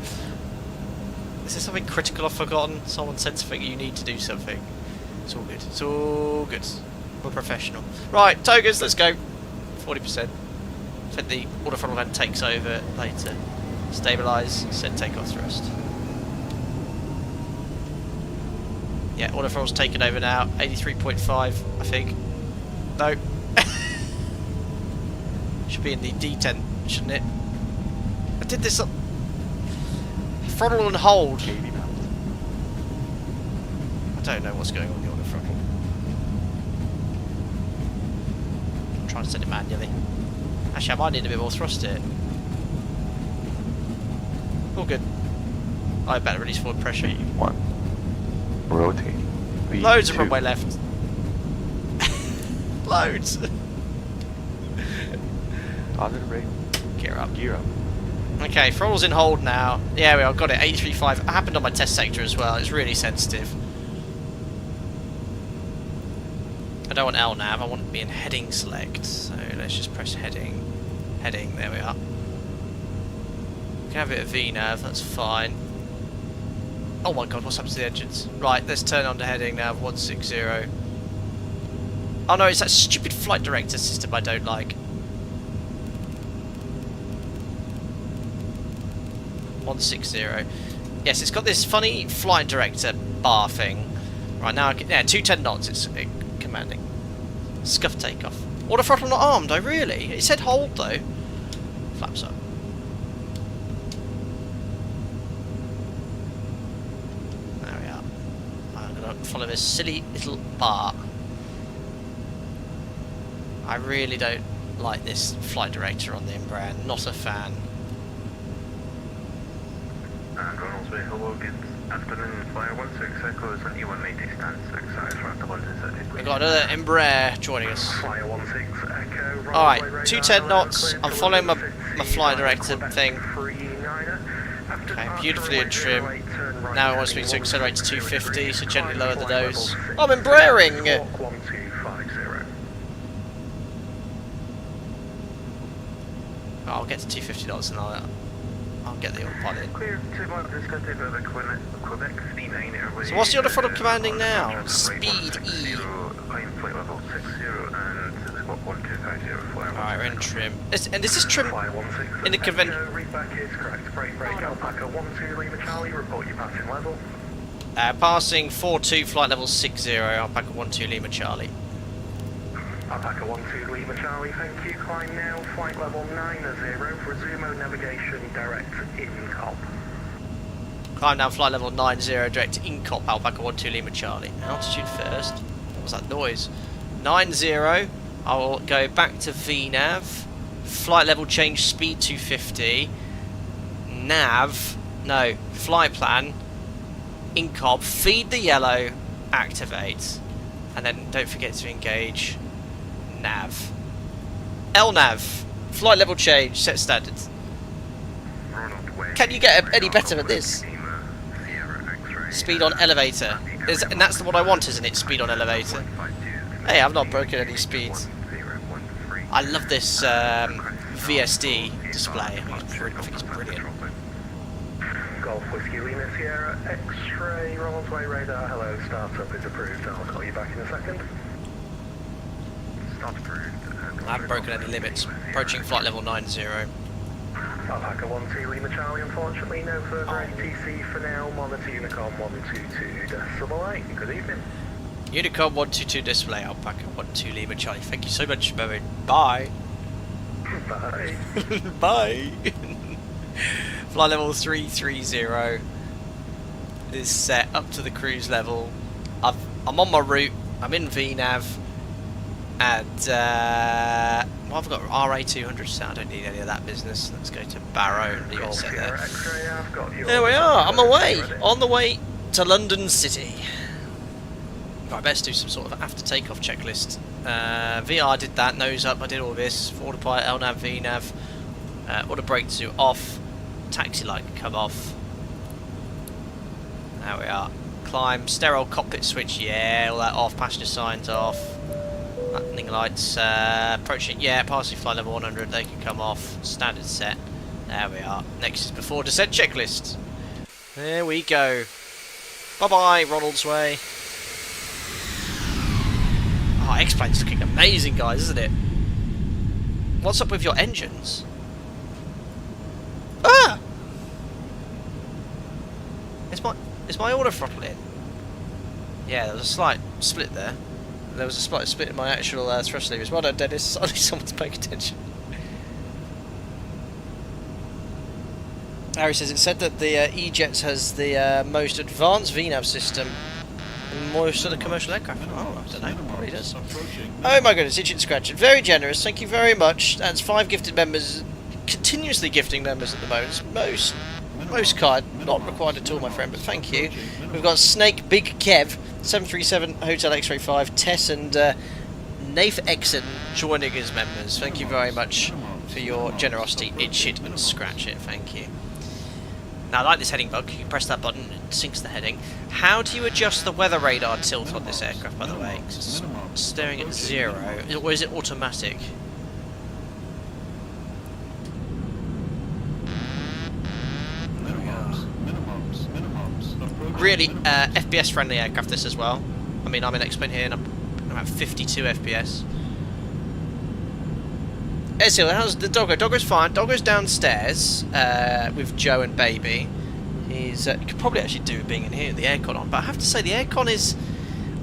Is there something critical I've forgotten? Someone said something, you need to do something. It's all good. It's all good. We're professional. Right, togas, let's go. 40%. Said the auto throttle then takes over later. Stabilise, set takeoff thrust. Yeah, auto throttle's taken over now. 83.5, I think. No. Should be in the D10, shouldn't it? I did this up. Throttle and hold. I don't know what's going on with the auto throttle. I'm trying to set it manually. Actually, I might need a bit more thrust here. All good. I better release forward pressure. 1. Rotate. V2. Loads of runway left. Loads. Positive brake. Gear up. Gear up. Okay, throttle's in hold now. Yeah, we got it. 835. It happened on my test sector as well. It's really sensitive. I don't want LNAV. I want to be in heading select. So let's just press heading. Heading. There we are. We can have it at VNAV. That's fine. Oh my god, what's happened to the engines? Right, let's turn on to heading now. 160. Oh no, it's that stupid flight director system I don't like. 160. Yes, it's got this funny flight director bar thing. Right now, yeah, 210 knots. It's commanding. Scuff takeoff. Auto throttle not armed. Oh, really? It said hold though. Flaps up. There we are. I'm gonna follow this silly little bar. I really don't like this flight director on the Embraer. Not a fan. Ronaldsway, hello, good afternoon. Flyer 16 Echoes and E190 stand 6 size for the London City. We've got another Embraer joining us. Flyer 16 Echo. Alright, 210 knots. I'm following my flight director thing. Okay, beautifully in trim. Now it wants me to accelerate to 250, so gently lower the nose. I'm Embraering! I'll get to 250 knots and I'll get the autopilot. Clear to London City by the Quebec 39 Airway. So what's the other front commanding now? Speed E. Climb flight level 60 and squawk 1250 flyer. Alright, we're in trim. And is this trim in the convention? Readback is correct. Brake Alpaca 12 Lima Charlie, report your passing level. Passing 42, flight level 60, Alpaca 12 Lima Charlie. Alpaca 12 Lima Charlie, thank you. Climb now, flight level 90, resumo navigation direct INCOP. Climb down flight level 90, direct to INCOP, Alpaca 12 Lima Charlie. Altitude first. What was that noise? 90, I'll go back to VNAV. Flight level change, speed 250. Nav, no, flight plan. INCOP, feed the yellow, activate. And then don't forget to engage. Nav. LNAV. Flight level change. Set standards. Can you get any better than this? Speed on elevator. And that's what I want, isn't it? Speed on elevator. Hey, I've not broken any speeds. I love this VSD display. I think it's brilliant. Golf Whiskey Lima Sierra X-ray runway radar. Hello, startup is approved. I'll call you back in a second. Start approved. I haven't broken any limits. Approaching flight level 90. Alpaca 12 Lima Charlie, unfortunately no further ATC for now. Monitor Unicom 122.8. Good evening. Unicom 122 display, Alpaca 12 Lima Charlie. Thank you so much, Mervyn. Bye. Bye. Bye. Flight level 330 is set up to the cruise level. I'm on my route. I'm in VNAV. And well, I've got RA200 set. I don't need any of that business. Let's go to Barrow and leave it set there. There we are. I'm away. On the way to London City. Right, let's do some sort of after takeoff checklist. VR did that. Nose up. I did all this. Autopilot, LNAV, VNAV. Auto brake to off. Taxi light come off. There we are. Climb. Sterile cockpit switch. Yeah, all that off. Passenger signs off. Landing lights, approaching, yeah, passing flight level 100, they can come off, standard set. There we are. Next is before descent checklist. There we go. Bye-bye, Ronald's Way. Oh, X-Plane's looking amazing, guys, isn't it? What's up with your engines? Ah! Is my auto throttle in? Yeah, there was a slight split there. There was a slight split in my actual thrust levers. Well done, Dennis. I need someone to pay attention. Harry says it said that the E-Jets has the most advanced VNAV system in most of the commercial aircraft. Oh, I don't know. Probably does. Oh my goodness, itching scratching. Very generous. Thank you very much. That's 5 gifted members. Continuously gifting members at the moment. Most kind. Not required at all, my friend, but thank you. We've got Snake, Big Kev, 737 Hotel X-Ray 5, Tess and Nath Exon joining as members. Thank you very much for your generosity. Itch it and scratch it. Thank you. Now, I like this heading bug. You can press that button and it sinks the heading. How do you adjust the weather radar tilt on this aircraft, by the way? 'Cause it's staring at 0. Or is it automatic? Really FPS friendly aircraft this as well. I mean, I'm in X-Plane here and I'm at 52 FPS. Ezil, how's the doggo? Doggo's fine. Doggo's downstairs with Joe and Baby. He's he could probably actually do being in here with the aircon on, but I have to say the aircon is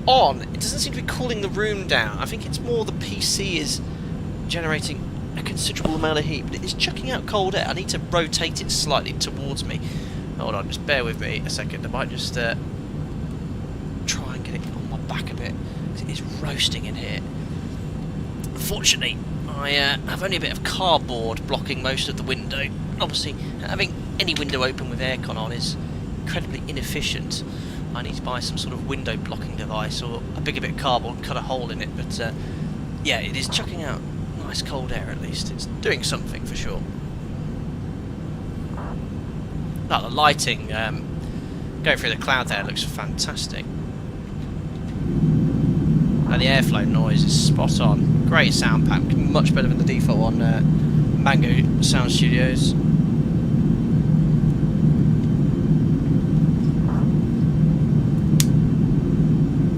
on. It doesn't seem to be cooling the room down. I think it's more the PC is generating a considerable amount of heat, but it is chucking out cold air. I need to rotate it slightly towards me. Hold on, just bear with me a second. I might just try and get it on my back a bit. It is roasting in here. Unfortunately, I have only a bit of cardboard blocking most of the window. Obviously, having any window open with aircon on is incredibly inefficient. I need to buy some sort of window blocking device or a bigger bit of cardboard, cut a hole in it. But yeah, it is chucking out nice cold air at least. It's doing something for sure. Oh, the lighting going through the cloud there looks fantastic. And the airflow noise is spot on. Great sound pack, much better than the default on Mango Sound Studios.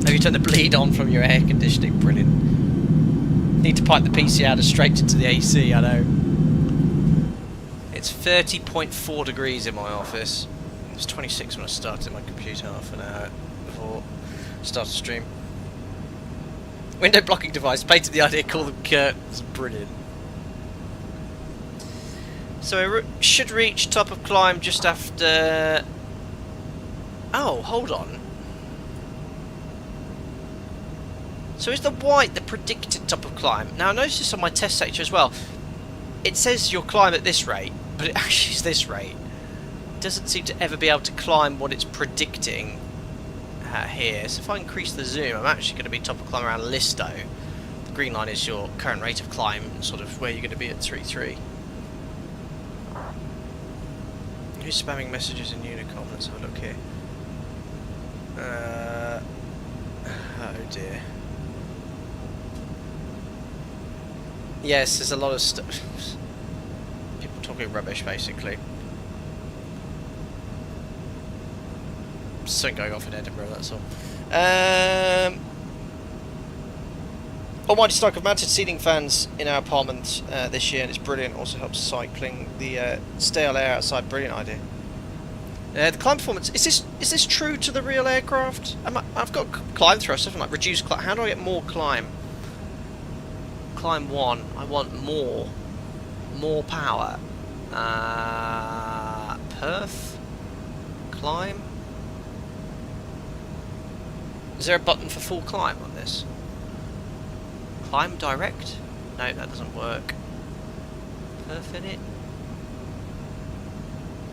Have you turned the bleed on from your air conditioning? Brilliant. Need to pipe the PC out and straight into the AC, I know. It's 30.4 degrees in my office. It was 26 when I started my computer half an hour before I started stream. Window blocking device, patented the idea, call them curtains. Brilliant. So we should reach top of climb just after... Oh, hold on. So is the white the predicted top of climb? Now I noticed this on my test sector as well. It says you'll climb at this rate, but it actually is this rate. It doesn't seem to ever be able to climb what it's predicting here. So if I increase the zoom, I'm actually going to be top of climb around Listo. The green line is your current rate of climb, sort of where you're going to be at 3.3. Who's spamming messages in Unicom? Let's have a look here. Oh dear. Yes, there's a lot of stuff. People talking rubbish, basically. Something going off in Edinburgh, that's all. Almighty stock of mounted ceiling fans in our apartment this year, and it's brilliant. Also helps cycling. The stale air outside, brilliant idea. The climb performance, is this true to the real aircraft? I've got climb thrust, something like reduce climb. How do I get more climb? Climb 1, I want more power. Perf? Climb? Is there a button for full climb on this? Climb direct? No, that doesn't work. Perf in it?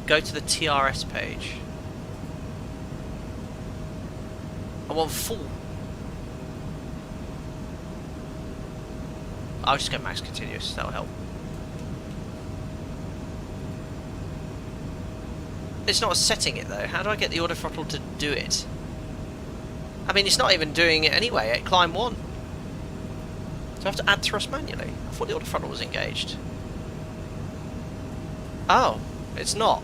Go to the TRS page. I want full. I'll just go max continuous, that'll help. It's not setting it though. How do I get the auto throttle to do it? I mean, it's not even doing it anyway at climb 1. Do I have to add thrust manually? I thought the auto throttle was engaged. Oh, it's not.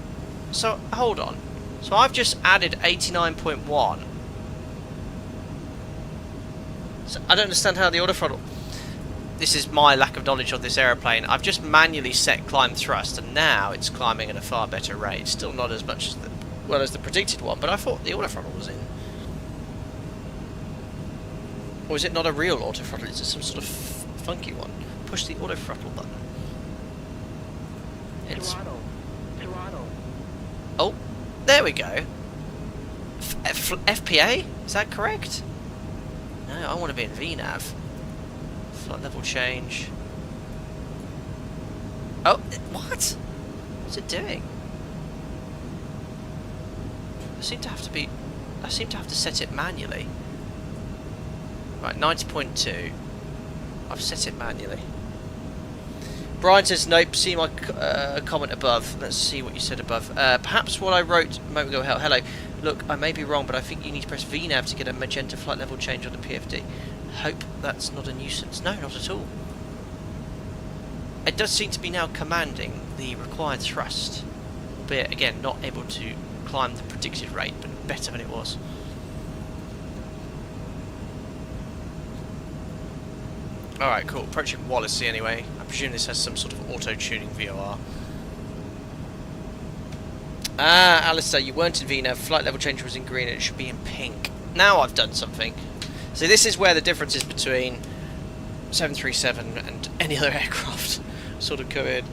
So, hold on. So I've just added 89.1. So I don't understand how the auto throttle... This is my lack of knowledge of this aeroplane. I've just manually set climb thrust, and now it's climbing at a far better rate. Still not as much as the predicted one, but I thought the auto throttle was in. Or is it not a real auto throttle? Is it some sort of funky one? Push the auto throttle button. It's... Oh, there we go. FPA? Is that correct? No, I want to be in VNAV. Flight level change. Oh, what? What's it doing? I seem to have to set it manually. Right, 90.2. I've set it manually. Brian says, nope, see my comment above. Let's see what you said above. Perhaps what I wrote a moment ago. Hello. Look, I may be wrong, but I think you need to press VNAV to get a magenta flight level change on the PFD. Hope that's not a nuisance. No, not at all. It does seem to be now commanding the required thrust. Albeit, again, not able to climb the predicted rate, but better than it was. Alright, cool. Approaching Wallasey anyway. I presume this has some sort of auto-tuning VOR. Ah, Alistair, you weren't in VNAV. Flight level change was in green and it should be in pink. Now I've done something. So this is where the difference is between 737 and any other aircraft sort of come in.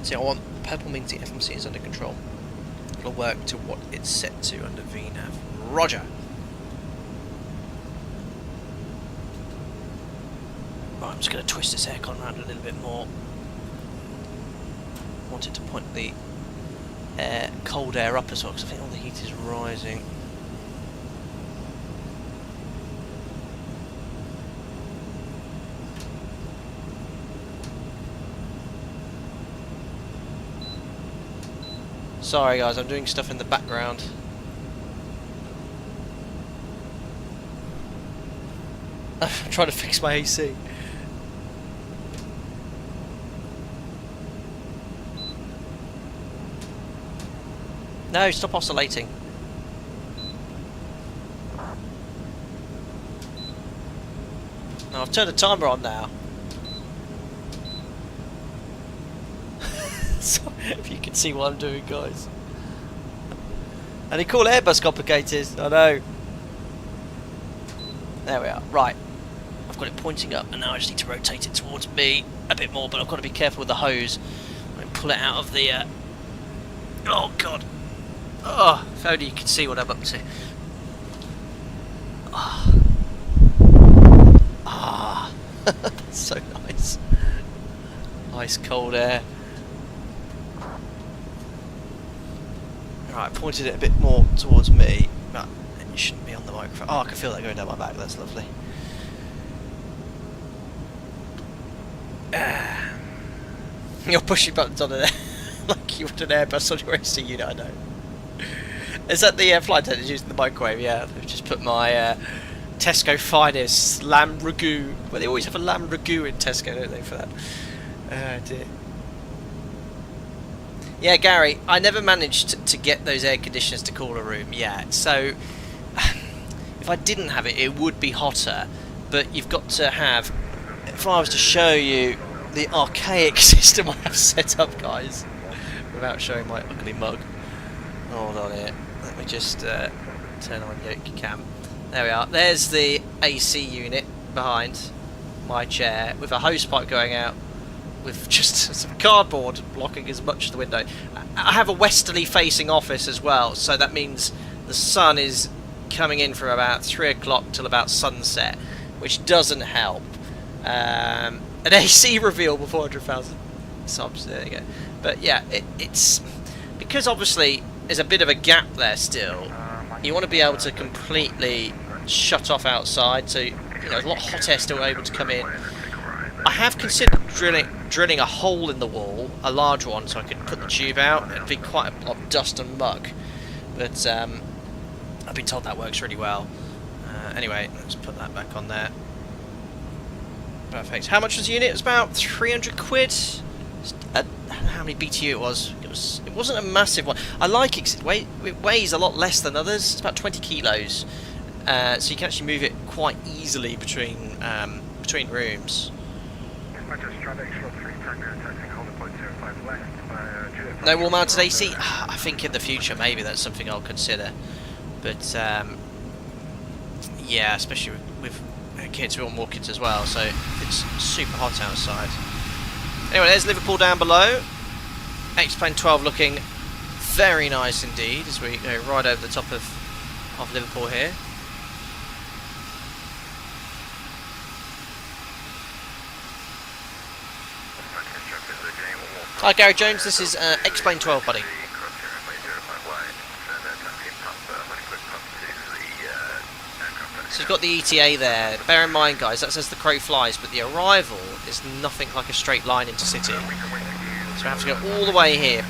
See, I want purple means the FMC is under control. It'll work to what it's set to under VNAV. Roger. Right, I'm just going to twist this aircon around a little bit more. I want it to point the cold air up as well, because I think all the heat is rising. Sorry guys, I'm doing stuff in the background. I'm trying to fix my AC. No, stop oscillating. No, I've turned the timer on now. Sorry if you can see what I'm doing, guys. And they call Airbus complicated, I know. There we are. Right. I've got it pointing up, and now I just need to rotate it towards me a bit more, but I've got to be careful with the hose. I'm going to pull it out of the... Oh, God. Oh, if only you could see what I'm up to. Ah. Ah. That's so nice. Nice cold air. Right, I pointed it a bit more towards me, but it shouldn't be on the microphone. Oh, I can feel that going down my back. That's lovely. You're pushing buttons on it like you would an Airbus on your AC unit, I know. Is that the flight attendant using the microwave? Yeah, they've just put my Tesco finest lamb ragu. Well, they always have a lamb ragu in Tesco, don't they, for that? Oh dear. Yeah, Gary, I never managed to get those air conditioners to cool a room yet. So, if I didn't have it, it would be hotter. But you've got to have... If I was to show you the archaic system I have set up, guys, without showing my ugly mug. Hold on here. Let me just turn on yoke cam. There we are. There's the AC unit behind my chair with a hose pipe going out with just some cardboard blocking as much of the window. I have a westerly facing office as well, so that means the sun is coming in from about 3 o'clock till about sunset, which doesn't help. An AC reveal before 400,000 subs, there you go. But yeah, it's because obviously there's a bit of a gap there still. You want to be able to completely shut off outside, so you know, a lot of hot air still able to come in. I have considered drilling a hole in the wall, a large one, so I could put the tube out. It'd be quite a lot of dust and muck, but I've been told that works really well. Anyway, let's put that back on there. Perfect. How much was the unit? It was about 300 quid. I don't know how many BTU it was. It wasn't a massive one. I like it. It weighs a lot less than others. It's about 20 kilos, so you can actually move it quite easily between rooms. No wall-mounted AC? I think in the future maybe that's something I'll consider. But yeah, especially with kids, we want more kids as well, so it's super hot outside. Anyway, there's Liverpool down below. X-Plane 12 looking very nice indeed as we go right over the top of Liverpool here. Hi Gary Jones, this is X-Plane 12, buddy. So you've got the ETA there. Bear in mind, guys, that's as the crow flies, but the arrival is nothing like a straight line into city. So we have to go all the way here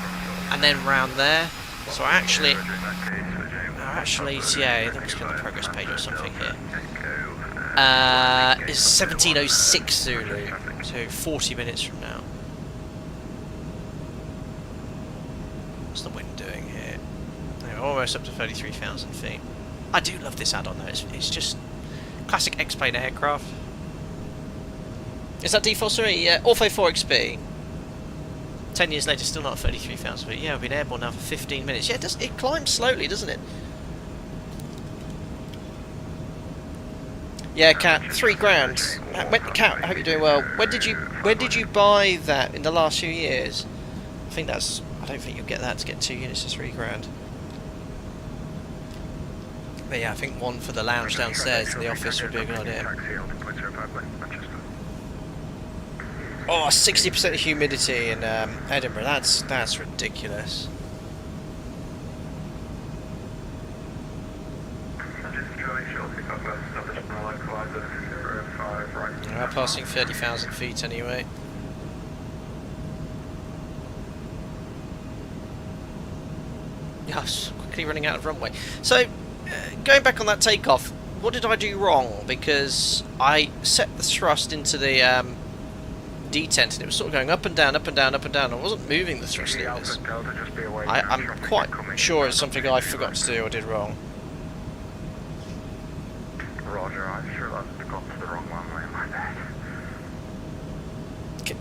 and then round there. So our actual ETA, there must be on the progress page or something here, is 1706 Zulu, so 40 minutes from now. What's the wind doing here? We're almost up to 33,000 feet. I do love this add-on though, it's just classic X-Plane aircraft. Is that default? Sorry, yeah, Ortho 4XB. 10 years later, still not at 33,000 feet. Yeah, we've been airborne now for 15 minutes. Yeah, it climbs slowly, doesn't it? Yeah, Cat, $3,000. Cat, I hope you're doing well. When did you buy that in the last few years? I don't think you'll get that to get 2 units to $3,000. But yeah, I think one for the lounge downstairs in the office would be a good idea. Oh, 60% humidity in Edinburgh. That's ridiculous. We're passing 30,000 feet anyway. Yes, quickly running out of runway. So, going back on that takeoff, what did I do wrong? Because I set the thrust into the detent and it was sort of going up and down, up and down, up and down. I wasn't moving the thrust levers. I'm quite sure it's something I forgot to do or did wrong. Roger, I'm sure I've got to the wrong runway, my bad.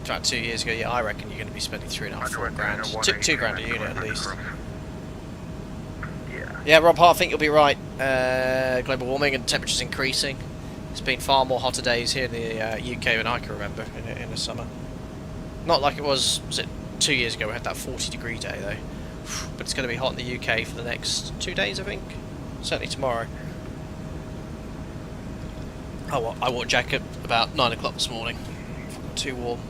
About 2 years ago, yeah, I reckon you're going to be spending $3,500, $4,000. $2,000 a unit at least. Yeah, Rob Hart, I think you'll be right. Global warming and temperatures increasing. It's been far more hotter days here in the UK than I can remember in the summer. Not like it was it 2 years ago? We had that 40-degree day though. But it's going to be hot in the UK for the next 2 days, I think. Certainly tomorrow. I wore a jacket about 9 o'clock this morning. Too warm.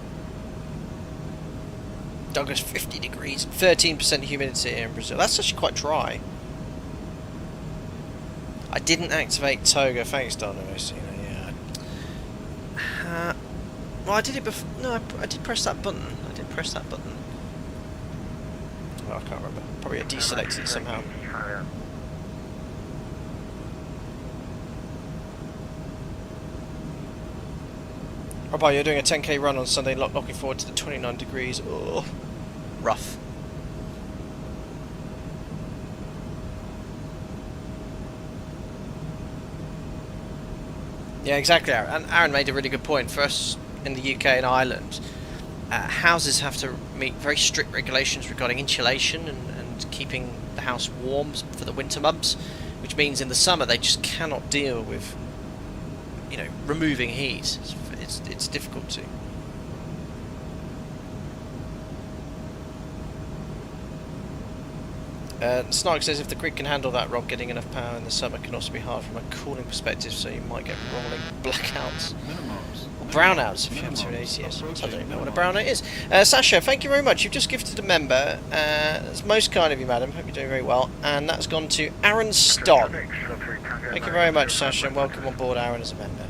Douglas, 50 degrees. 13% humidity in Brazil. That's actually quite dry. I didn't activate Toga, thanks Donna. Yeah. Well, I did it before. No, I did press that button. Well, I can't remember. Probably I deselected it somehow. Rabbi, you're doing a 10k run on Sunday, looking forward to the 29 degrees. Oh, rough. Yeah, exactly, Aaron. And Aaron made a really good point. For us in the UK and Ireland, houses have to meet very strict regulations regarding insulation and keeping the house warm for the winter months, which means in the summer they just cannot deal with, you know, removing heat. It's difficult to. Snark says if the grid can handle that, Rob, getting enough power in the summer can also be hard from a cooling perspective, so you might get rolling blackouts. Or brownouts if you have too many ACS. I don't even know what a brownout is. Sasha, thank you very much. You've just gifted a member. That's most kind of you, madam. Hope you're doing very well. And that's gone to Aaron Stott. Thank you very much, Sasha, and welcome on board, Aaron, as a member.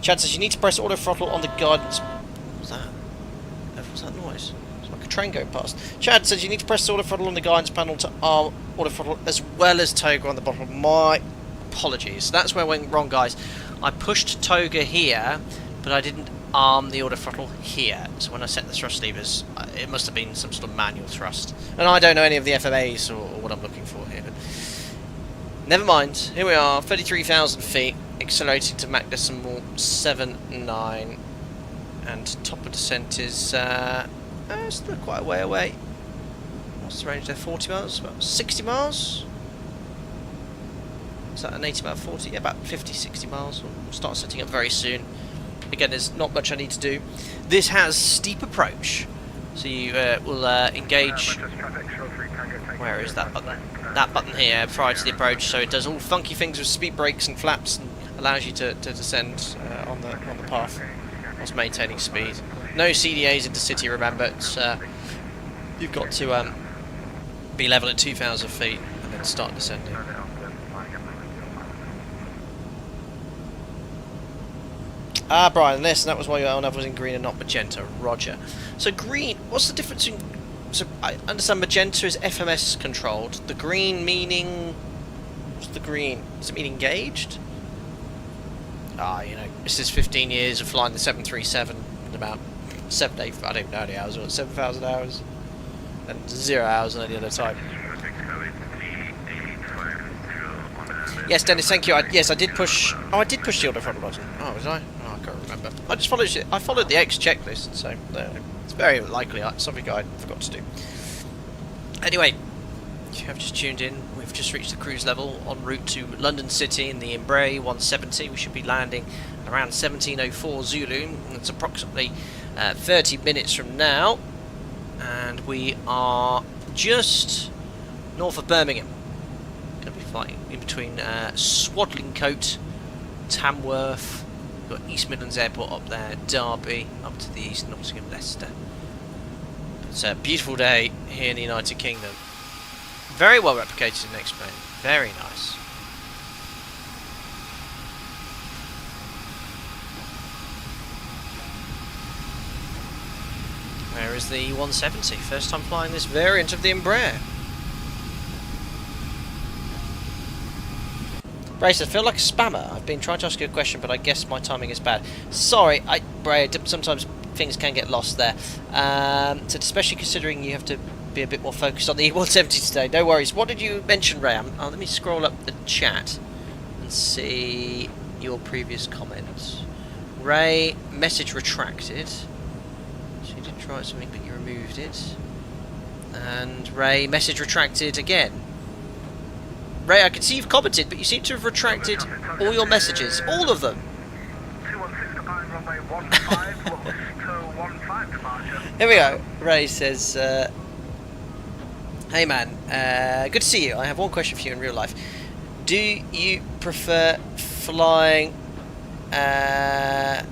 Chad says you need to press auto throttle on the guidance. What's that? What's that noise? It's like a train going past. Chad says you need to press auto throttle on the guidance panel to arm auto throttle as well as Toga on the bottom. My apologies. That's where I went wrong, guys. I pushed Toga here, but I didn't arm the auto throttle here. So when I set the thrust levers, it must have been some sort of manual thrust. And I don't know any of the FMAs or what I'm looking for here. But never mind. Here we are, 33,000 feet, accelerating to Mach decimal 7.9. And top of descent is still quite a way away. What's the range there? 40 miles? About 60 miles? Is that an 80 mile? 40? Yeah, about 50, 60 miles. We'll start setting up very soon. Again, there's not much I need to do. This has steep approach, so you will engage. Where is that button? That button here prior to the approach, so it does all funky things with speed brakes and flaps and allows you to descend on the path whilst maintaining speed. No CDAs into city, remember. It's, you've got to be level at 2,000 feet and then start descending. Ah, Brian, this, and that was why your LNAV was in green and not magenta. Roger. So green, what's the difference in... So I understand magenta is FMS controlled. The green meaning... What's the green? Does it mean engaged? Ah, you know, this is 15 years of flying the 737 in about 7, 8, I don't even know how many hours, or 7,000 hours, and 0 hours on any other time. Yes, Dennis, thank you. Yes, I did push. Oh, I did push the auto throttle button. Oh, was I? Oh, I can't remember. I just followed it. I followed the X checklist, so it's very likely something I forgot to do. Anyway, if you have just tuned in, we've just reached the cruise level en route to London City in the Embraer E170. We should be landing around 17:04 Zulu. It's approximately 30 minutes from now, and we are just north of Birmingham. Going to be flying in between Swadlincote, Tamworth. We've got East Midlands Airport up there, Derby, up to the east, Nottingham, Leicester. It's a beautiful day here in the United Kingdom. Very well replicated in X-Plane. Very nice. Where is the 170? First time flying this variant of the Embraer. Brace, I feel like a spammer. I've been trying to ask you a question, but I guess my timing is bad. Sorry, Bray, sometimes things can get lost there. So especially considering you have to be a bit more focused on the E170 today. No worries. What did you mention, Ray? Let me scroll up the chat and see your previous comments. Ray, message retracted. So you did try something, but you removed it. And Ray, message retracted again. Ray, I can see you've commented, but you seem to have retracted all your messages. All of them. Here we go. Ray says, hey man, good to see you. I have one question for you in real life. Do you prefer flying RNAV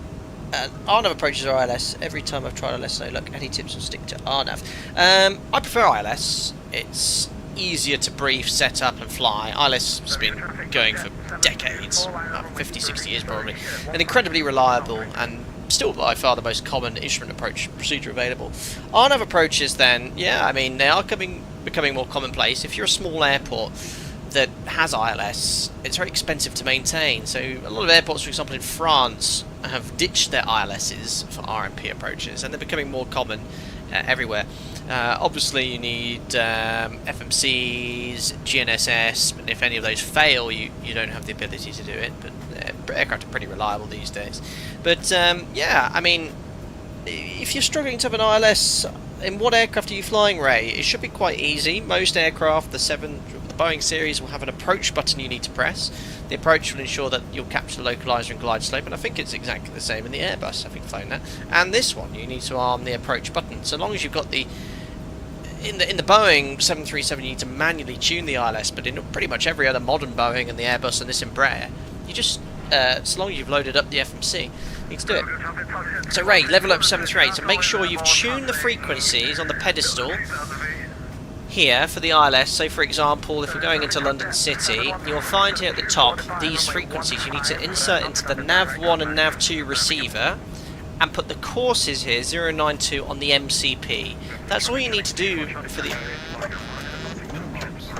approaches or ILS? Every time I've tried ILS, no luck. Any tips on stick to RNAV? I prefer ILS. It's easier to brief, set up and fly. ILS has been going for decades, 50, 60 years probably, and incredibly reliable and still by far the most common instrument approach procedure available. RNAV approaches then, yeah, I mean, they are becoming more commonplace. If you're a small airport, that has ILS, it's very expensive to maintain. So a lot of airports, for example in France, have ditched their ILSs for RMP approaches, and they're becoming more common everywhere. Obviously you need FMCs, GNSS, and if any of those fail you don't have the ability to do it, but aircraft are pretty reliable these days. But yeah, I mean, if you're struggling to have an ILS, in what aircraft are you flying, Ray? It should be quite easy. Most aircraft, the Boeing series, will have an approach button you need to press. The approach will ensure that you'll capture the localizer and glide slope, and I think it's exactly the same in the Airbus, having flown that. And this one, you need to arm the approach button. So long as you've got the... In the Boeing 737, you need to manually tune the ILS, but in pretty much every other modern Boeing and the Airbus and this Embraer, you just... so long as you've loaded up the FMC, you need to do it. So Ray, level up 738, so make sure you've tuned the frequencies on the pedestal here for the ILS. So for example, if we're going into London City, you'll find here at the top these frequencies you need to insert into the NAV1 and NAV2 receiver and put the courses here, 092, on the MCP. That's all you need to do for the...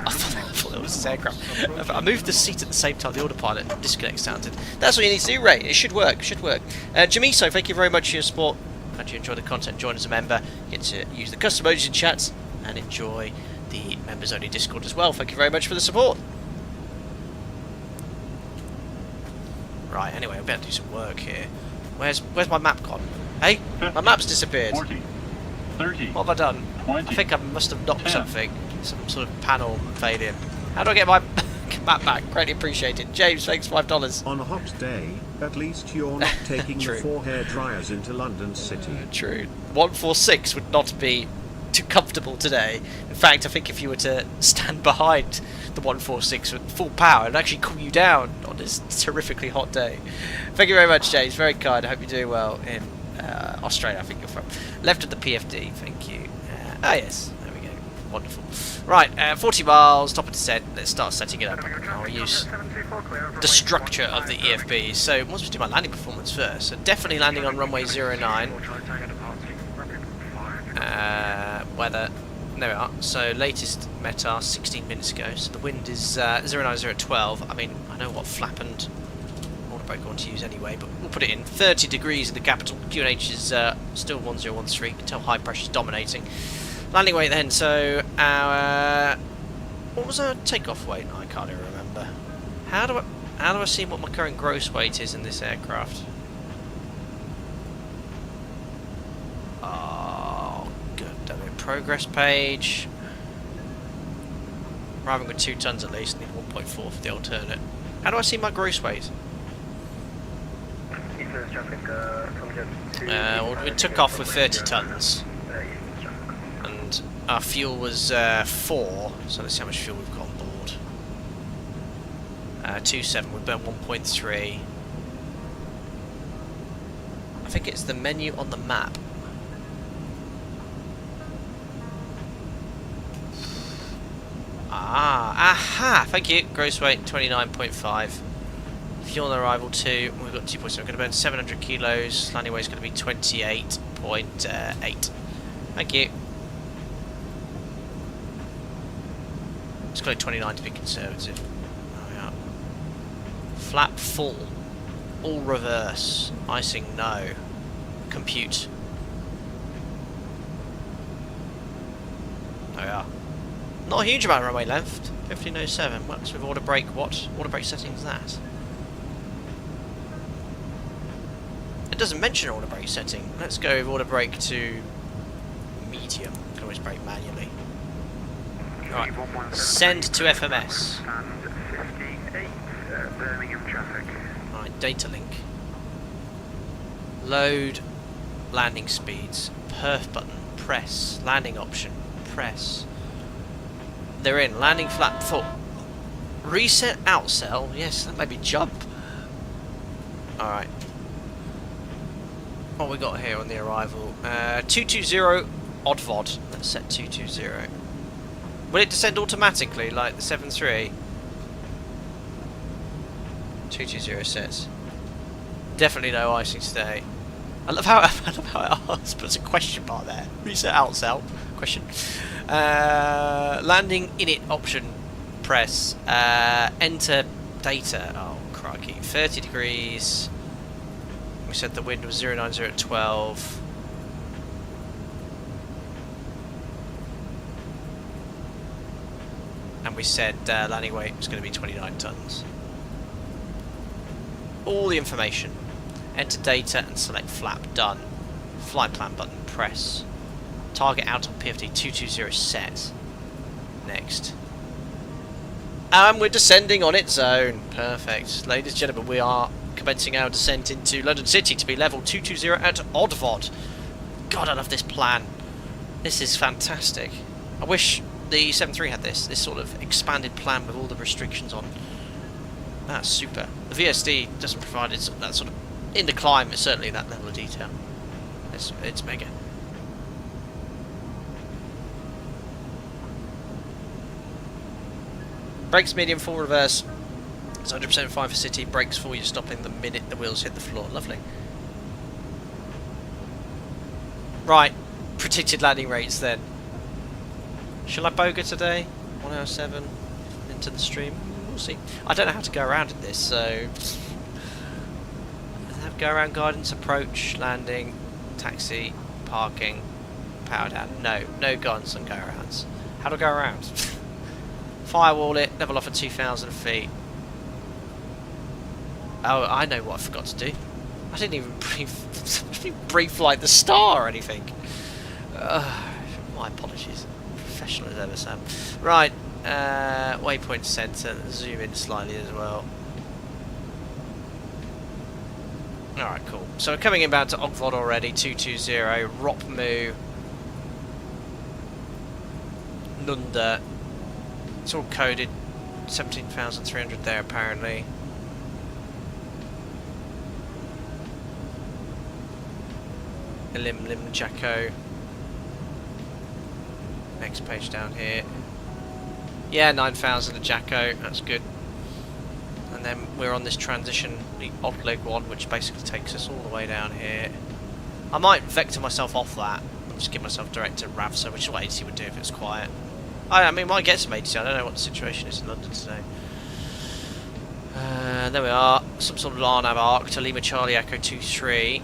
I thought it was this aircraft. I moved the seat at the same time the autopilot disconnect sounded. That's what you need to do, Ray. It should work. Jamiso, thank you very much for your support. Glad you enjoy the content. Join as a member. You get to use the custom emojis in chats and enjoy the members only Discord as well. Thank you very much for the support. Right, anyway, I better do some work here. Where's my map gone? Hey, my map's disappeared. 40, 30, what have I done? 20, I think I must have knocked 10. something. Some sort of panel failure. How do I get my map back? Greatly appreciated. James, thanks, $5. On a hot day, at least you're not taking the 4 hair dryers into London City. True. 146 would not be too comfortable today. In fact, I think if you were to stand behind the 146 with full power, it would actually cool you down on this terrifically hot day. Thank you very much, James. Very kind. I hope you're doing well in Australia, I think you're from. Left of the PFD, thank you. Yes, there we go. Wonderful. Right, 40 miles, top of descent. Let's start setting it up. I'll use the structure of the EFB. So, once we do my landing performance first, so definitely landing on runway 09. Weather, there we are. So, latest METAR 16 minutes ago. So, the wind is 090 at 12. I mean, I know what flap and order brake I want to use anyway, but we'll put it in. 30 degrees in the capital. QNH is still 1013. You can tell high pressure is dominating. Landing weight then, so our... what was our takeoff weight? I can't even remember. How do I see what my current gross weight is in this aircraft? Oh, good. Damn it. Progress page. Arriving with 2 tons at least, need 1.4 for the alternate. How do I see my gross weight? Well, we took off with 30 tons. And our fuel was 4, so let's see how much fuel we've got on board. 2.7, we burned 1.3. I think it's the menu on the map. Aha! Thank you. Gross weight 29.5. Fuel on arrival 2. We've got 2.7. We're going to burn 700 kilos. Landing weight is going to be 28.8. Thank you. Let's go 29 to be conservative. There we are. Flap full. All reverse. Icing no. Compute. There we are. Not a huge amount of runway left. 1507. What's with order brake? What order brake setting is that? It doesn't mention order brake setting. Let's go with order brake to medium. Can always brake manually. Right. Send to FMS. Right, data link. Load landing speeds. Perf button. Press. Landing option. Press. They're in. Landing flap full. Reset outcell. Yes, that may be jump. Alright. What we got here on the arrival? 220 odd VOD. Let's set 220. Will it descend automatically like the 7.3? 220 sets. Definitely no icing today. I love how it asks, puts a question mark there. Reset outcell. Question. Landing init option. press. Enter data. Oh, crikey. 30 degrees. We said the wind was 090 at 12. And we said landing weight was going to be 29 tons. All the information. Enter data and select flap. Done. Flight plan button. Press. Target out on PFD 220 set. Next. And we're descending on its own. Perfect. Ladies and gentlemen, we are commencing our descent into London City to be level 220 at Oddvod. God, I love this plan. This is fantastic. I wish the 7.3 had this sort of expanded plan with all the restrictions on. That's super. The VSD doesn't provide that sort of, in the climb, certainly that level of detail. It's mega. Brakes medium, full reverse. It's 100% fine for city. Brakes full, you're stopping the minute the wheels hit the floor. Lovely. Right, predicted landing rates then. Shall I boga today? 107 into the stream. We'll see. I don't know how to go around in this, so have go around guidance, approach, landing, taxi, parking, power down. No guidance on go arounds. How do I go around? Firewall it, level off at 2,000 feet. Oh, I know what I forgot to do. I didn't even brief like the star or anything. My apologies. Professional as ever, Sam. Right, waypoint centre. Zoom in slightly as well. Alright, cool. So we're coming inbound to Ogvod already. 220. Ropmu. Nunda. It's all coded. 17,300 there apparently. Lim Jacko. Next page down here. Yeah, 9,000 at Jacko. That's good. And then we're on this transition, the odd leg one, which basically takes us all the way down here. I might vector myself off that and just give myself direct to Ravsa, which is what 80 would do if it's quiet. I mean, might get some 80. I don't know what the situation is in London today. There we are. Some sort of Larnav arc to Lima Charlie Echo 23.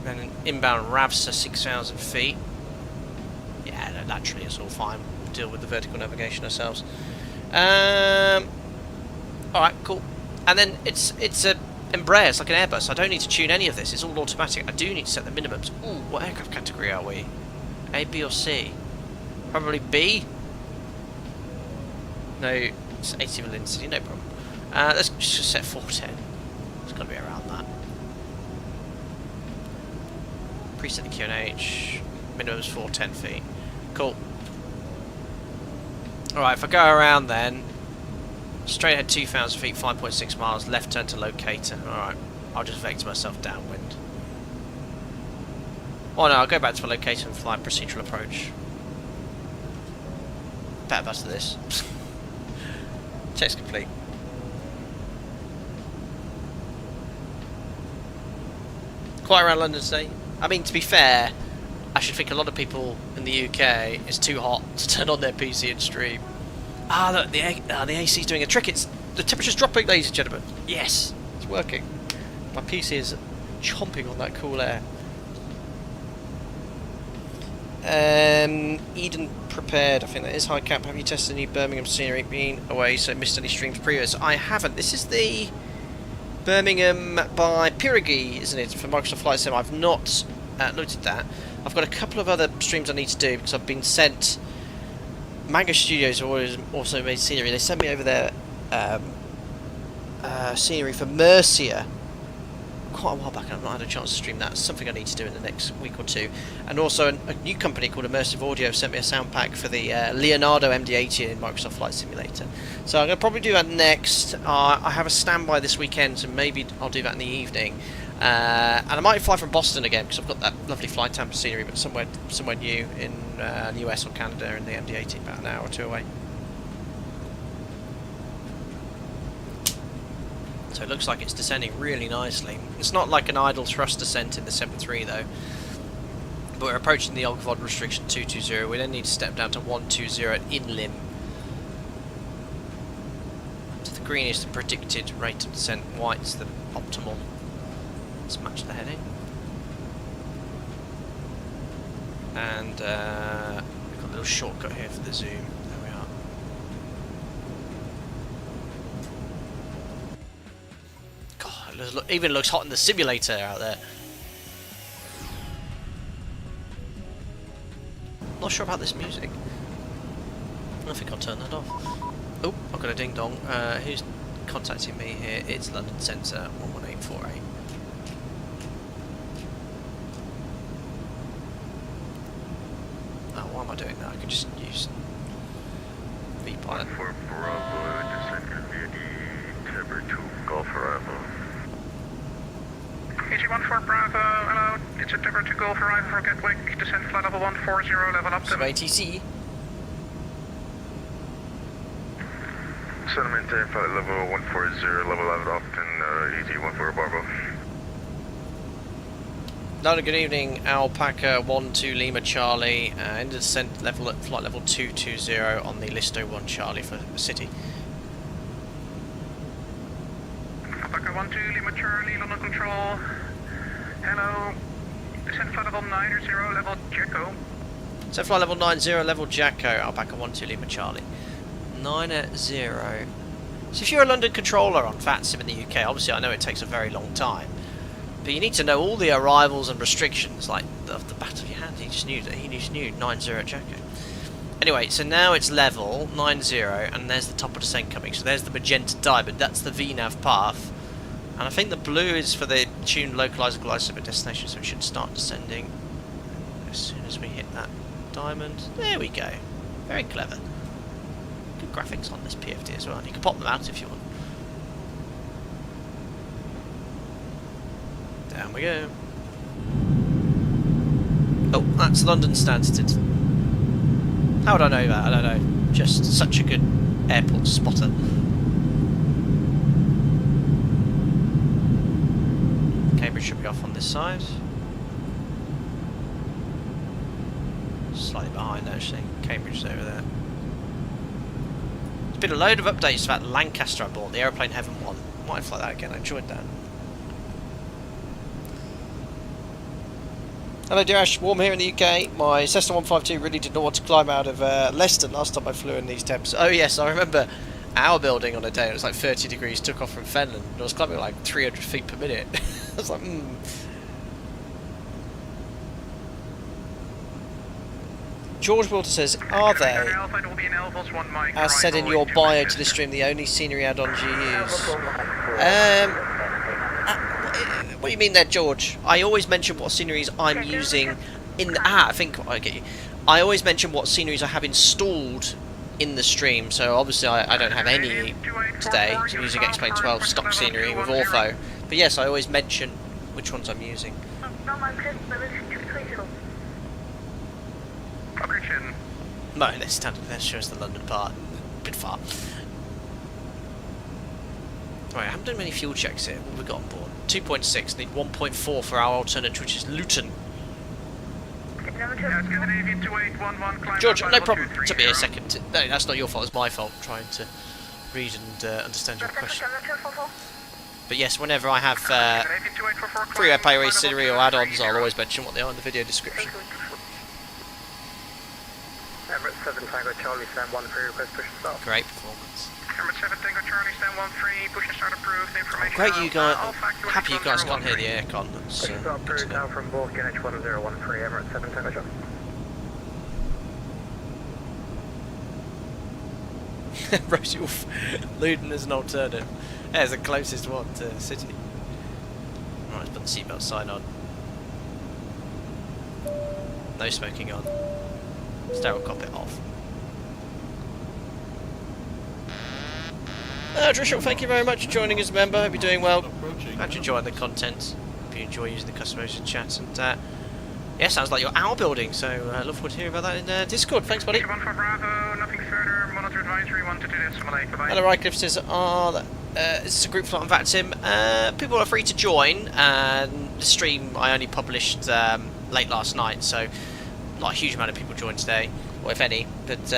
Then an inbound Ravsa 6,000 feet. Yeah, no, naturally it's all fine. We'll deal with the vertical navigation ourselves. Alright, cool. And then it's a Embraer, it's like an Airbus. I don't need to tune any of this. It's all automatic. I do need to set the minimums. Ooh, what aircraft category are we? A, B or C? Probably B. No, it's 80 million city, no problem. Let's just set 410. It's got to be around that. Preset the QNH. Minimum's 410 feet. Cool. Alright, if I go around then, straight ahead 2,000 feet, 5.6 miles, left turn to locator. Alright, I'll just vector myself downwind. Oh no, I'll go back to my locator and fly procedural approach. Better bust of this. Check's complete. Quite around London today. I mean, to be fair, I should think a lot of people in the UK, it's too hot to turn on their PC and stream. Ah, look, the AC's doing a trick. The temperature's dropping, ladies and gentlemen. Yes, it's working. My PC is chomping on that cool air. Eden prepared, I think that is high cap. Have you tested any Birmingham scenery? Been away, so missed any streams previous? I haven't. This is the Birmingham by Pirigi, isn't it, for Microsoft Flight Sim? I've not looked at that. I've got a couple of other streams I need to do because I've been sent. Manga Studios have also made scenery. They sent me over their scenery for Mercia quite a while back, and I've not had a chance to stream that. It's something I need to do in the next week or two. And also a new company called Immersive Audio sent me a sound pack for the Leonardo MD-80 in Microsoft Flight Simulator. So I'm going to probably do that next. I have a standby this weekend, so maybe I'll do that in the evening. And I might fly from Boston again, because I've got that lovely flight time scenery, but somewhere new in the US or Canada in the MD-80, about an hour or two away. So it looks like it's descending really nicely. It's not like an idle thrust descent in the 7.3 though. But we're approaching the Ogvod restriction 220. We then need to step down to 120 at Inlim. So the green is the predicted rate of descent, white's the optimal. Let's match the heading. And we've got a little shortcut here for the zoom. There we are. God, it even looks hot in the simulator out there. Not sure about this music. I think I'll turn that off. Oh, I've got a ding dong. Who's contacting me here? It's London Sensor 11848. Oh, why am I doing that? I could just use V-pilot. For Bravo, descent community, Timber 2, Golf Arrival. EG14 Bravo, hello. It's a Timber 2 Golf Arrival for Gatwick. Descent flight level 140, level up to... So ATC. Settlement flight level 140, level out Upton, EG14 Bravo. London, good evening. Alpaca 12 Lima Charlie. End of descent level at flight level 220 on the Listo 1 Charlie for the city. Alpaca 12 Lima Charlie, London Control. Hello. Descent flight level 90, level Jacko. So flight level 90, level Jacko, Alpaca 12 Lima Charlie. 90. So if you're a London controller on VATSIM in the UK, obviously I know it takes a very long time, but you need to know all the arrivals and restrictions, like the back of your hand. He just knew 90 Jacko. Anyway, so now it's level 90, and there's the top of descent coming. So there's the magenta diamond, that's the VNAV path. And I think the blue is for the tuned localizer glider destination, so we should start descending as soon as we hit that diamond. There we go. Very clever. Good graphics on this PFD as well, and you can pop them out if you want. Down we go. Oh, that's London Stansted. How would I know that? I don't know. Just such a good airport spotter. Cambridge should be off on this side. Slightly behind actually. Cambridge is over there. There's been a load of updates to that Lancaster I bought, the Aeroplane Heaven one. Might fly that again, I enjoyed that. Hello dear Ash, warm here in the UK. My Cessna 152 really did not want to climb out of Leicester last time I flew in these temps. Oh yes, I remember our building on a day, it was like 30 degrees, took off from Fenland, and I was climbing like 300 feet per minute. I was like, George Wilter says, are they, as said in your bio to the stream, the only scenery add-ons you use? What do you mean there, George? I always mention what sceneries I'm using in the... I think I get you. I always mention what sceneries I have installed in the stream, so obviously I don't have any today. So I'm using X-Plane 12 stock scenery with Ortho. But yes, I always mention which ones I'm using. No, let's stand up there, show us the London part. A bit far. Right, I haven't done many fuel checks here. What have we got on board? 2.6, need 1.4 for our alternate, which is Luton. George, no problem. It took me a second. No, that's not your fault, it's my fault, trying to read and understand your question. But yes, whenever I have free air pay scenery or add-ons, I'll always mention what they are in the video description. Emirates 7 Tango Charlie, stand 1 3, request push and start. Great performance. Emirates 7 Tango Charlie, stand 1 3, push and start approved. Information. Great, you guys. Happy you guys can't hear the aircon. That's push and start approved down from Bork NH1013, Emirates 7 Tango Charlie. Rosie Wolf, Luton as an alternative. Yeah, it's the closest one to the city. Right, let's put the seatbelt sign on. No smoking on. Stereo cockpit off. Trishel, thank you very much for joining as a member. Hope you're doing well. Glad you're enjoying the content. Hope you enjoy using the customization chat. And yeah, sounds like you're our building, so look forward to hearing about that in Discord. Thanks, buddy. Bravo, nothing further. Monitor advisory 1 to 2 decimal 8. Bye-bye. Hello, Rycliffe says, this is a group flight on VATSIM. People are free to join, and the stream I only published late last night, so not a huge amount of people joined today. or if any, but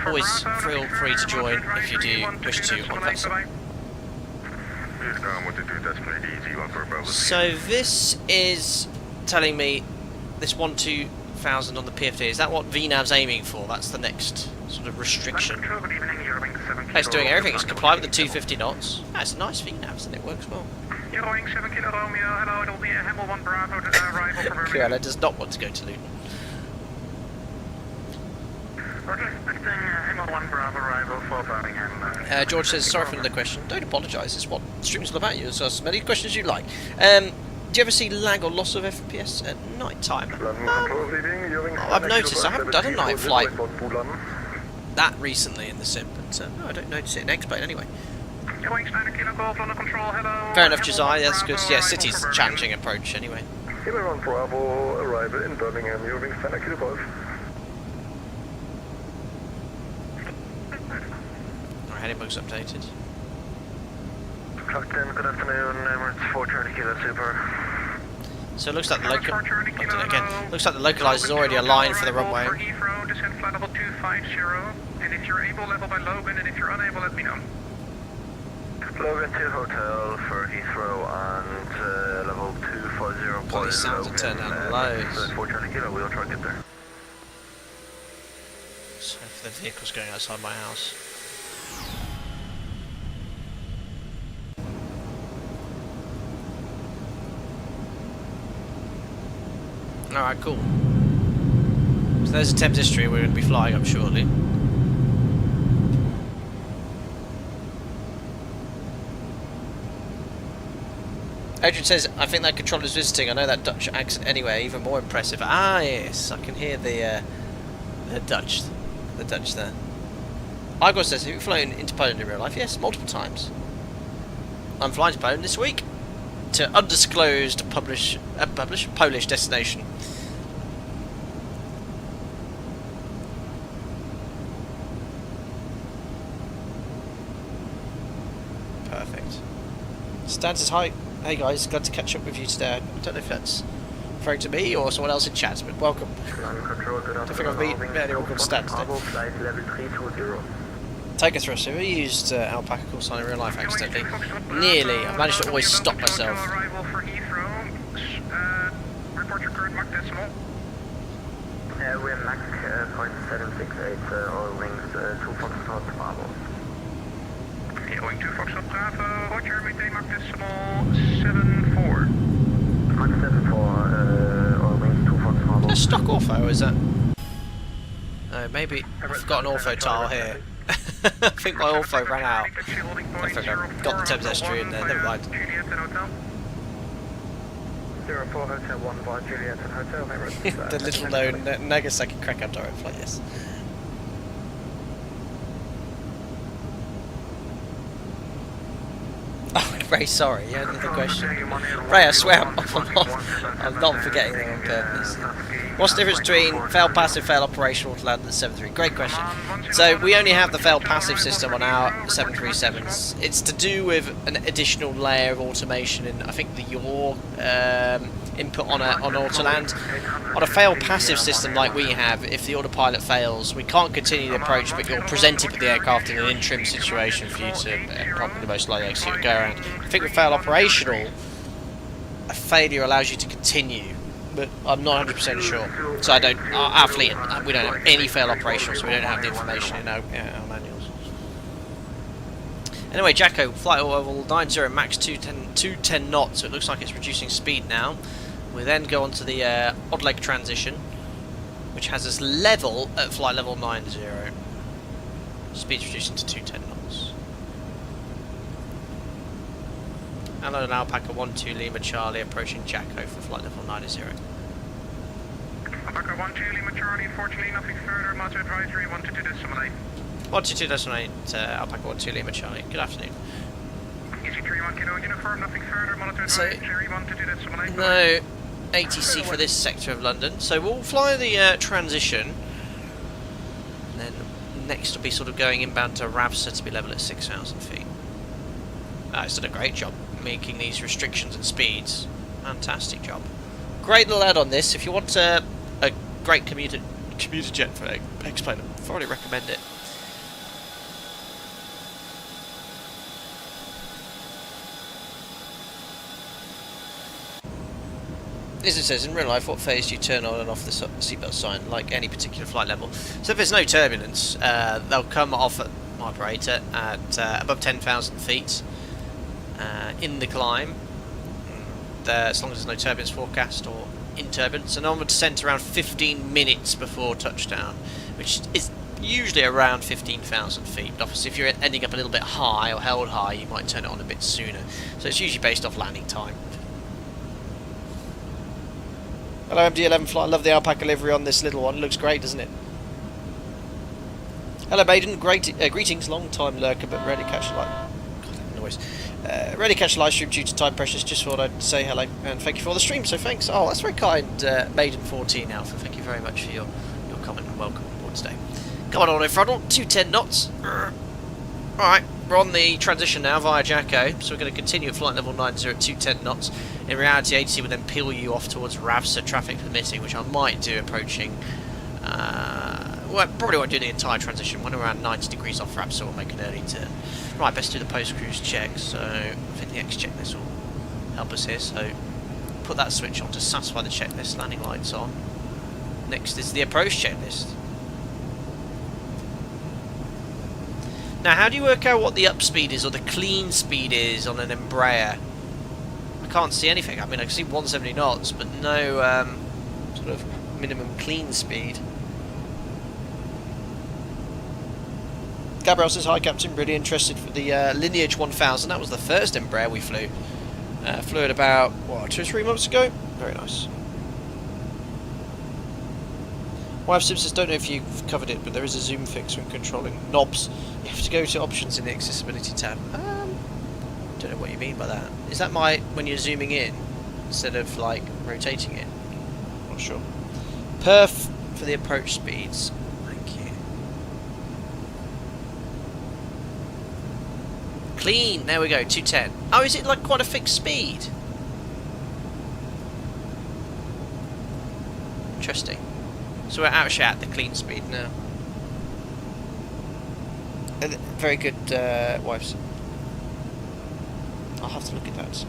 always feel free to join if you do wish to on vessel. So this is telling me this 12000 on the PFD. Is that what VNAV's aiming for? That's the next sort of restriction. It's doing everything. It's compliant with the 250 knots. That's a nice VNAV, and it works well. Cruella does not want to go to Luton. George says, sorry for another question. Don't apologise, it's what stream's all about. You so as many questions you like. Do you ever see lag or loss of FPS at night time? I've noticed. I haven't done a night flight that recently in the sim, but no, I don't notice it in X-Plane anyway. Fair enough, Josiah, that's good. Yeah, City's a challenging approach anyway. Iran Bravo, arrival in Birmingham, European Standard Kilo Golf. Our heading bug's updated. Clock 10, good afternoon, Emirates 4 Kilo Super. So it looks like the looks like the localizer is already aligned for the runway. Descent flight level 250, and if you're able, level by Logan, and if you're unable, let me know. Logan 2 Hotel for Heathrow and level 240. All these sounds are turned down the lows. 4 Kilo, we'll try to get there. So if the vehicle's going outside my house. Alright, cool. So there's a Thames history we're going to be flying up shortly. Adrian says, I think that controller's visiting. I know that Dutch accent anyway, even more impressive. Ah, yes, I can hear the Dutch there. Igor says, have you flown into Poland in real life? Yes, multiple times. I'm flying to Poland this week to undisclosed Polish destination. Perfect. Stan says, hi. Hey guys, glad to catch up with you today. I don't know if that's referring to me or someone else in chat, but welcome. I think I've met anyone called Stan today. Take us through. So we used alpaca call sign in real life accidentally. Nearly. I managed to always stop myself. Report your current Mach decimal. We're Mach .768, all wings 2 Foxtrot Bravo. Going 2 Foxtrot Bravo, Roger, maintain Mach decimal 74. Mach 74, all wings 2 Foxtrot Bravo. Is that stock ortho, or is that? Oh, maybe I've got an ortho tile here. I think my ortho ran out. I think I got the Thames estuary in there, never mind. 04 Hotel 1 by Juliet and Hotel. The little known Nagasaki Krakow direct flight, yes. Oh, Ray, sorry, yeah, another question. Ray, I swear I'm not forgetting them on purpose. What's the difference between fail passive, fail operational to land in the 73? Great question. So we only have the fail passive system on our 737s. It's to do with an additional layer of automation in, I think, the yaw input on autoland. On a fail passive system like we have, if the autopilot fails, we can't continue the approach, but you're presented with the aircraft in an interim situation for you to probably the most likely execute go around. I think with fail operational, a failure allows you to continue, but I'm not 100% sure. So I don't. Our fleet, we don't have any fail operational, so we don't have the information in our manuals. Anyway, Jacko, flight level 90 max 210 knots. So it looks like it's reducing speed now. We then go on to the odd leg transition, which has us level at flight level 90. Speed's reducing to 210 knots. Hello, an Alpaca 12 Lima Charlie approaching Jacko for flight level 90. Alpaca 12 Lima Charlie, unfortunately nothing further. Master advisory 122.8. 122.8, Alpaca 12 Lima Charlie. Good afternoon. Easy 31 Kilo uniform, nothing further. Monitor advisory 122.8. No ATC for this sector of London. So we'll fly the transition. And then next will be sort of going inbound to Ravsa to be level at 6,000 feet. It's done a great job making these restrictions and speeds. Fantastic job. Great little add on this. If you want a great commuter jet for X-Plane. I thoroughly recommend it. As it says, in real life, what phase do you turn on and off the seatbelt sign, like any particular flight level? So if there's no turbulence, they'll come off at my operator at above 10,000 feet in the climb, as long as there's no turbulence forecast or in turbulence, and on the descent around 15 minutes before touchdown, which is usually around 15,000 feet. But obviously if you're ending up a little bit high or held high, you might turn it on a bit sooner. So it's usually based off landing time. Hello MD11 Fly, I love the alpaca livery on this little one, looks great, doesn't it? Hello Maiden, greetings, long time lurker but rarely catch a live... God, that noise. Rarely catch a live stream due to time pressures, just thought I'd say hello and thank you for the stream, so thanks. Oh, that's very kind, Maiden14 Alpha, thank you very much for your comment and welcome on board today. Come on, auto throttle, 210 knots. Alright, we're on the transition now via Jacko, so we're going to continue at flight level 90 at 210 knots. In reality, ATC would then peel you off towards RAVSA, traffic permitting, which I might do approaching... well, probably won't do the entire transition. When we're around 90 degrees off RAVSA, we'll make an early turn. Right, best do the post-cruise check, so I think the X checklist will help us here, so put that switch on to satisfy the checklist, landing lights on. Next is the approach checklist. Now, how do you work out what the up speed is or the clean speed is on an Embraer? I can't see anything. I mean, I can see 170 knots, but no sort of minimum clean speed. Gabriel says, hi Captain, really interested for the Lineage 1000. That was the first Embraer we flew. Flew it about, what, 2 or 3 months ago? Very nice. Wife Sim says, don't know if you've covered it, but there is a zoom fix when controlling knobs. You have to go to options in the accessibility tab. Don't know what you mean by that. Is that when you're zooming in instead of like rotating it? Not sure. Perf for the approach speeds. Thank you. Clean. There we go. 210. Oh, is it like quite a fixed speed? Interesting. So we're actually at the clean speed now. Very good, wives. I'll have to look at that.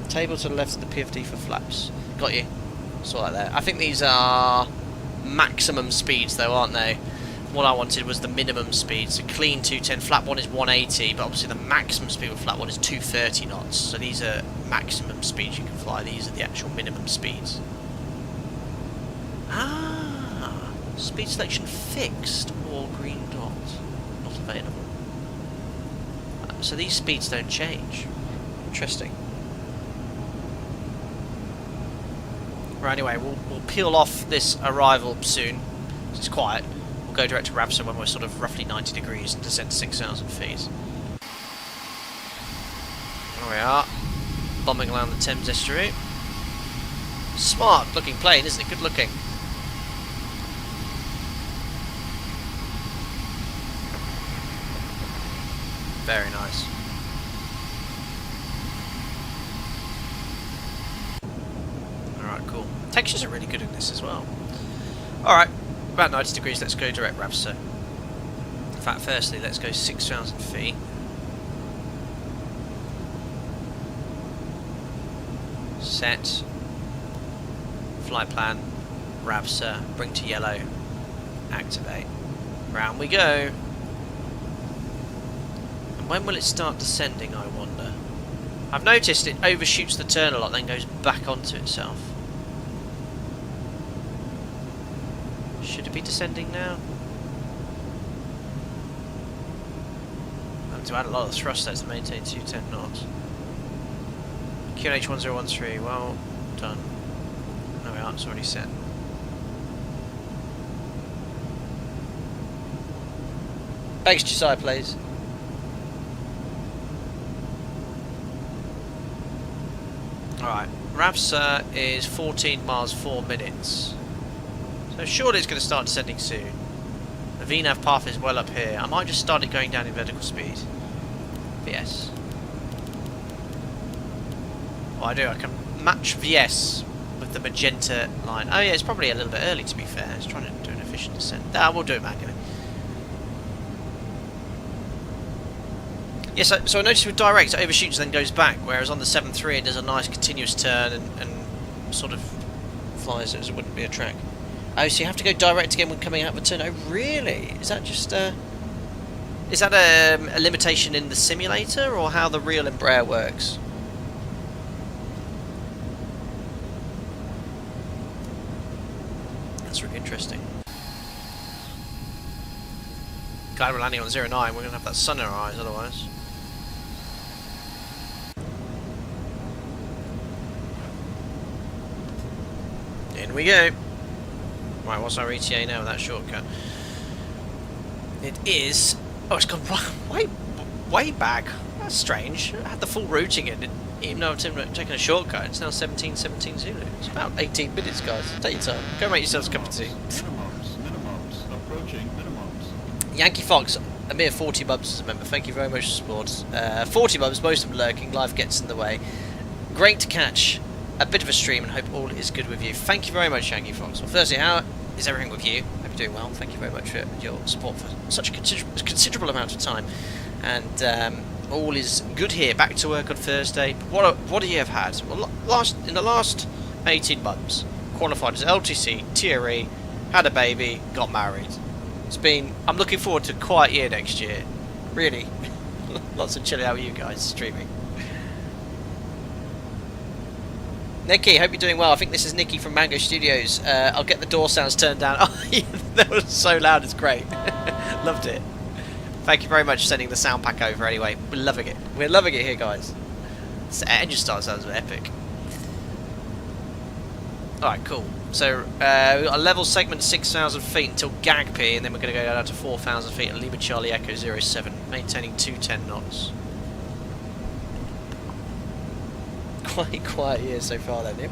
Table to the left of the PFD for flaps. Got you. Saw that there. I think these are maximum speeds though, aren't they? What I wanted was the minimum speed. So clean 210, flap 1 is 180, but obviously the maximum speed with flap 1 is 230 knots. So these are maximum speeds you can fly. These are the actual minimum speeds. Ah, speed selection fixed or green dot not available. So these speeds don't change. Interesting. Right, anyway, we'll peel off this arrival soon. It's quiet. We'll go direct to RAVSA when we're sort of roughly 90 degrees and descend 6,000 feet. There we are. Bombing around the Thames estuary. Smart looking plane, isn't it? Good looking. Very nice. Alright, cool. Textures are really good in this as well. Alright, about 90 degrees, let's go direct RAVSA. In fact, firstly, let's go 6,000 feet. Set. Flight plan. RAVSA. Bring to yellow. Activate. Round we go. When will it start descending, I wonder? I've noticed it overshoots the turn a lot, then goes back onto itself. Should it be descending now? I have to add a lot of thrust there to maintain 210 knots. QNH 1013, well done. No, we aren't, it's already set. Thanks, Josiah, please. Alright, RAVSA is 14 miles 4 minutes. So surely it's going to start descending soon. The VNAV path is well up here. I might just start it going down in vertical speed. VS. What I do, I can match VS with the magenta line. Oh yeah, it's probably a little bit early to be fair. It's trying to do an efficient descent. Ah, we'll do it manually. Yeah, so I noticed with direct it overshoots and then goes back, whereas on the 7.3 it does a nice continuous turn and sort of flies as it wouldn't be a track. Oh, so you have to go direct again when coming out of a turn. Oh, really? Is that just is that a limitation in the simulator, or how the real Embraer works? That's really interesting. Glad we're landing on 09. We're going to have that sun in our eyes otherwise. In we go. Right, what's our ETA now with that shortcut? It is... Oh, it's gone way back. That's strange. I had the full route again, even though I've taken a shortcut. It's now 1717 Zulu. It's about 18 minutes, guys. Take your time. Go make yourselves a cup of tea. Minimums, approaching minimums. Yankee Fox, a mere 40 bubs as a member. Thank you very much for support. 40 bubs, most of them lurking. Life gets in the way. Great to catch a bit of a stream and hope all is good with you. Thank you very much, Yankee Fox. Well, firstly, how is everything with you? Hope you're doing well. Thank you very much for your support for such a considerable amount of time. And all is good here. Back to work on Thursday. What do you have had? Well, in the last 18 months, qualified as LTC, TRE, had a baby, got married. It's been... I'm looking forward to a quiet year next year. Really. Lots of chilling out with you guys, streaming. Nikki, hope you're doing well. I think this is Nikki from Mango Studios. I'll get the door sounds turned down. Oh, yeah, that was so loud, it's great. Loved it. Thank you very much for sending the sound pack over anyway. We're loving it. We're loving it here, guys. This engine start sounds epic. Alright, cool. So, we've got a level segment 6,000 feet until Gagpi, and then we're going to go down to 4,000 feet at Lima Charlie Echo 07, maintaining 210 knots. Quite quiet year so far then, Nim.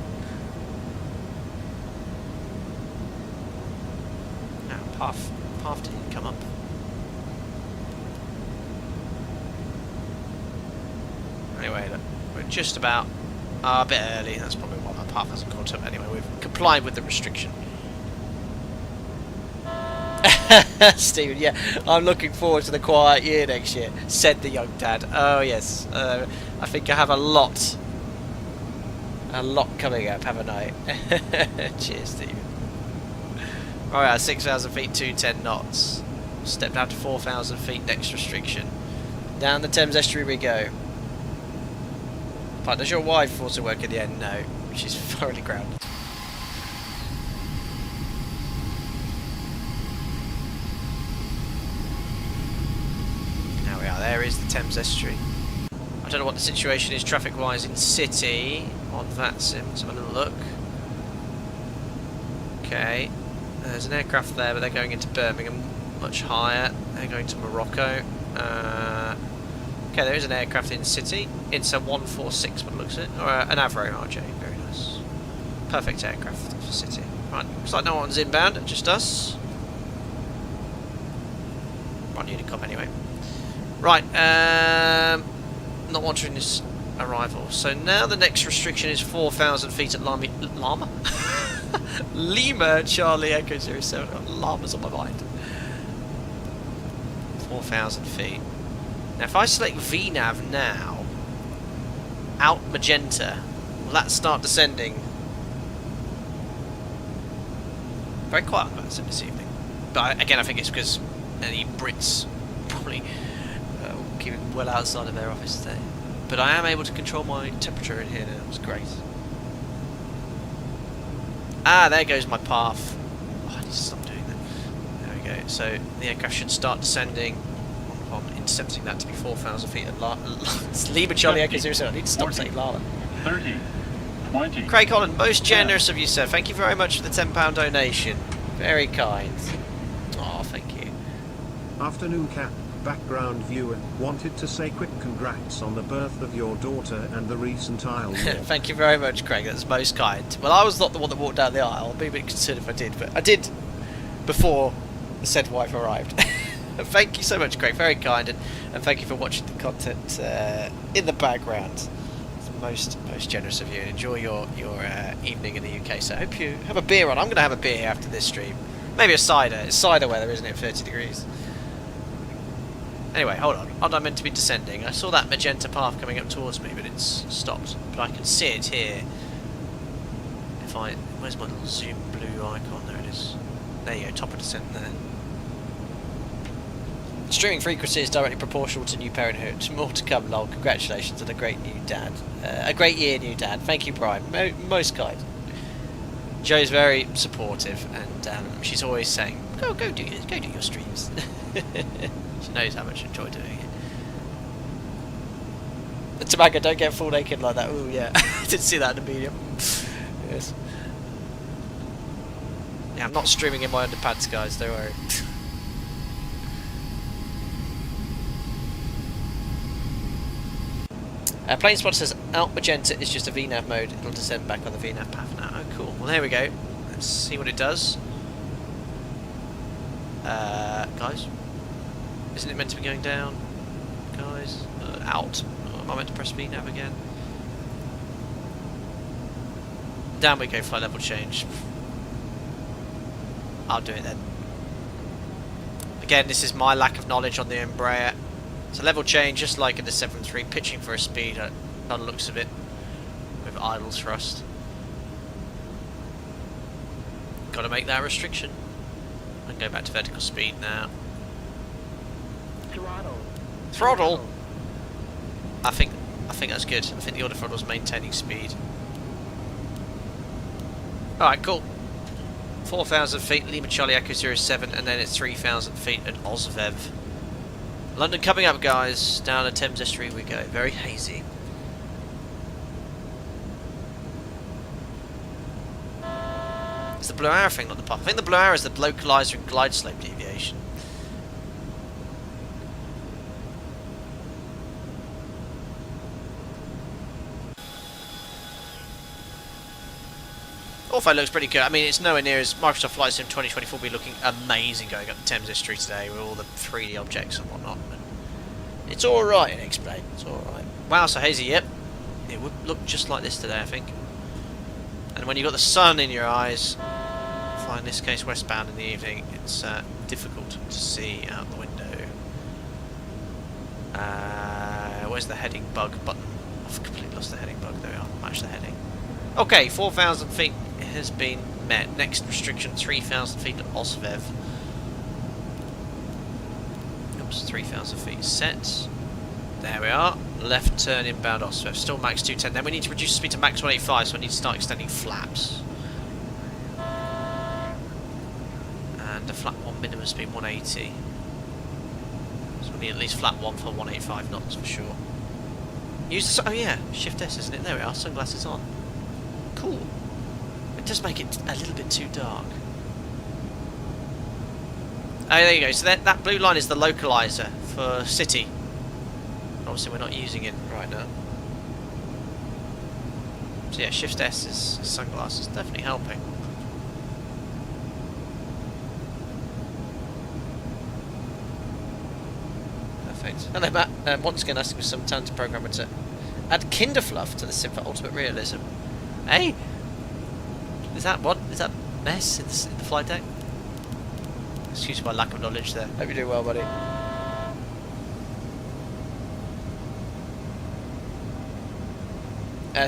Now, path didn't come up. Anyway, look, we're just about a bit early. That's probably why my path hasn't caught up. Anyway, we've complied with the restriction. Stephen, yeah, I'm looking forward to the quiet year next year, said the young dad. Oh yes, I think I have a lot coming up, haven't I? Cheers, Stephen. Alright, 6,000 feet, 210 knots. Step down to 4,000 feet, next restriction. Down the Thames estuary we go. But does your wife also work at the end? No, she's thoroughly grounded. Now we are, there is the Thames estuary. I don't know what the situation is traffic-wise in City on that sim. Let's have a little look. Okay, there's an aircraft there, but they're going into Birmingham, much higher. They're going to Morocco. Okay, there is an aircraft in City. It's a 146, what it looks at, or an Avro RJ. Very nice, perfect aircraft for City. Right, looks like no one's inbound, just us. One Unicom anyway. Right, not wanting this arrival. So now the next restriction is 4,000 feet at Lima Charlie Echo 07. I've got llamas on my mind. 4,000 feet. Now if I select VNAV now, out magenta, will that start descending? Very quiet about this evening. But again, I think it's because any Brits probably keep it well outside of their office today. But I am able to control my temperature in here now. It's great. Ah, there goes my path. Oh, I need to stop doing that. There we go. So the aircraft should start descending on intercepting that to be 4,000 feet at Lima Charlie Echo 07. I need to stop saying lava. 30, 20. Craig Holland, most generous of you, sir. Thank you very much for the £10 donation. Very kind. Oh, thank you. Afternoon, Cap. Background viewer wanted to say quick congrats on the birth of your daughter and the recent aisle walk. Thank you very much, Craig. That's most kind. Well, I was not the one that walked down the aisle. I'd be a bit concerned if I did, but I did before the said wife arrived. Thank you so much, Craig. Very kind, and thank you for watching the content in the background. It's Most generous of you. Enjoy your evening in the UK. So I hope you have a beer on. I'm going to have a beer after this stream. Maybe a cider. It's cider weather, isn't it? 30 degrees. Anyway, hold on. Aren't I meant to be descending? I saw that magenta path coming up towards me, but it's stopped. But I can see it here. If I... Where's my little zoom blue icon? There it is. There you go. Top of descent there. Streaming frequency is directly proportional to new parenthood. More to come, lol. Congratulations on a great new dad. A great year, new dad. Thank you, Brian. Most kind. Joe's very supportive, and she's always saying, "Go do your streams." She knows how much I enjoy doing it. The tobacco, don't get full naked like that. Oh yeah, I did see that in the medium. Yes. Yeah, I'm not streaming in my underpants, guys. Don't worry. Plane spotter says out magenta is just a VNAV mode. It'll descend back on the VNAV path now. Oh, cool. Well, there we go. Let's see what it does. Guys, isn't it meant to be going down? Guys, out. Oh, am I meant to press VNAV again? Down we go. Flight level change. I'll do it then. Again, this is my lack of knowledge on the Embraer. It's a level change, just like in the 7.3, pitching for a speed, by the looks of it, with idle thrust. Got to make that a restriction. I can go back to vertical speed now. Throttle. I think that's good. I think the auto throttle's maintaining speed. All right, cool. 4,000 feet, Lima Charlie Echo 07, and then it's 3,000 feet at Osvev. London coming up, guys. Down the Thames Estuary we go. Very hazy. It's the blue arrow thing, not the path. I think the blue arrow is the localizer and glide slope deviation. Ortho looks pretty good. I mean, it's nowhere near as Microsoft Flight Sim 2024 will be looking amazing going up the Thames Estuary today with all the 3D objects and whatnot. But it's alright in X-Plane. It's alright. Wow, so hazy, yep. It would look just like this today, I think. And when you've got the sun in your eyes, flying in this case westbound in the evening, it's difficult to see out the window. Where's the heading bug button? I've completely lost the heading bug. There we are. Match the heading. Okay, 4,000 feet has been met. Next restriction, 3,000 feet at Osvev. Oops, 3,000 feet set. There we are. Left turn inbound Osvev. Still max 210. Then we need to reduce the speed to max 185, so I need to start extending flaps. And the flap 1 minimum speed 180. So we need at least flap 1 for 185 knots for sure. Use the... Oh yeah, Shift S, isn't it? There we are. Sunglasses on. Cool. It does make it a little bit too dark. Oh, there you go. So that blue line is the localizer for city. Obviously, we're not using it right now. So yeah, Shift S is sunglasses. Definitely helping. Perfect. Hello, Matt. Once again, asking for some time to programmer to add Kinderfluff to the sim for ultimate realism. Hey, is that what? Is that mess in the flight deck? Excuse my lack of knowledge there. Hope you're doing well, buddy.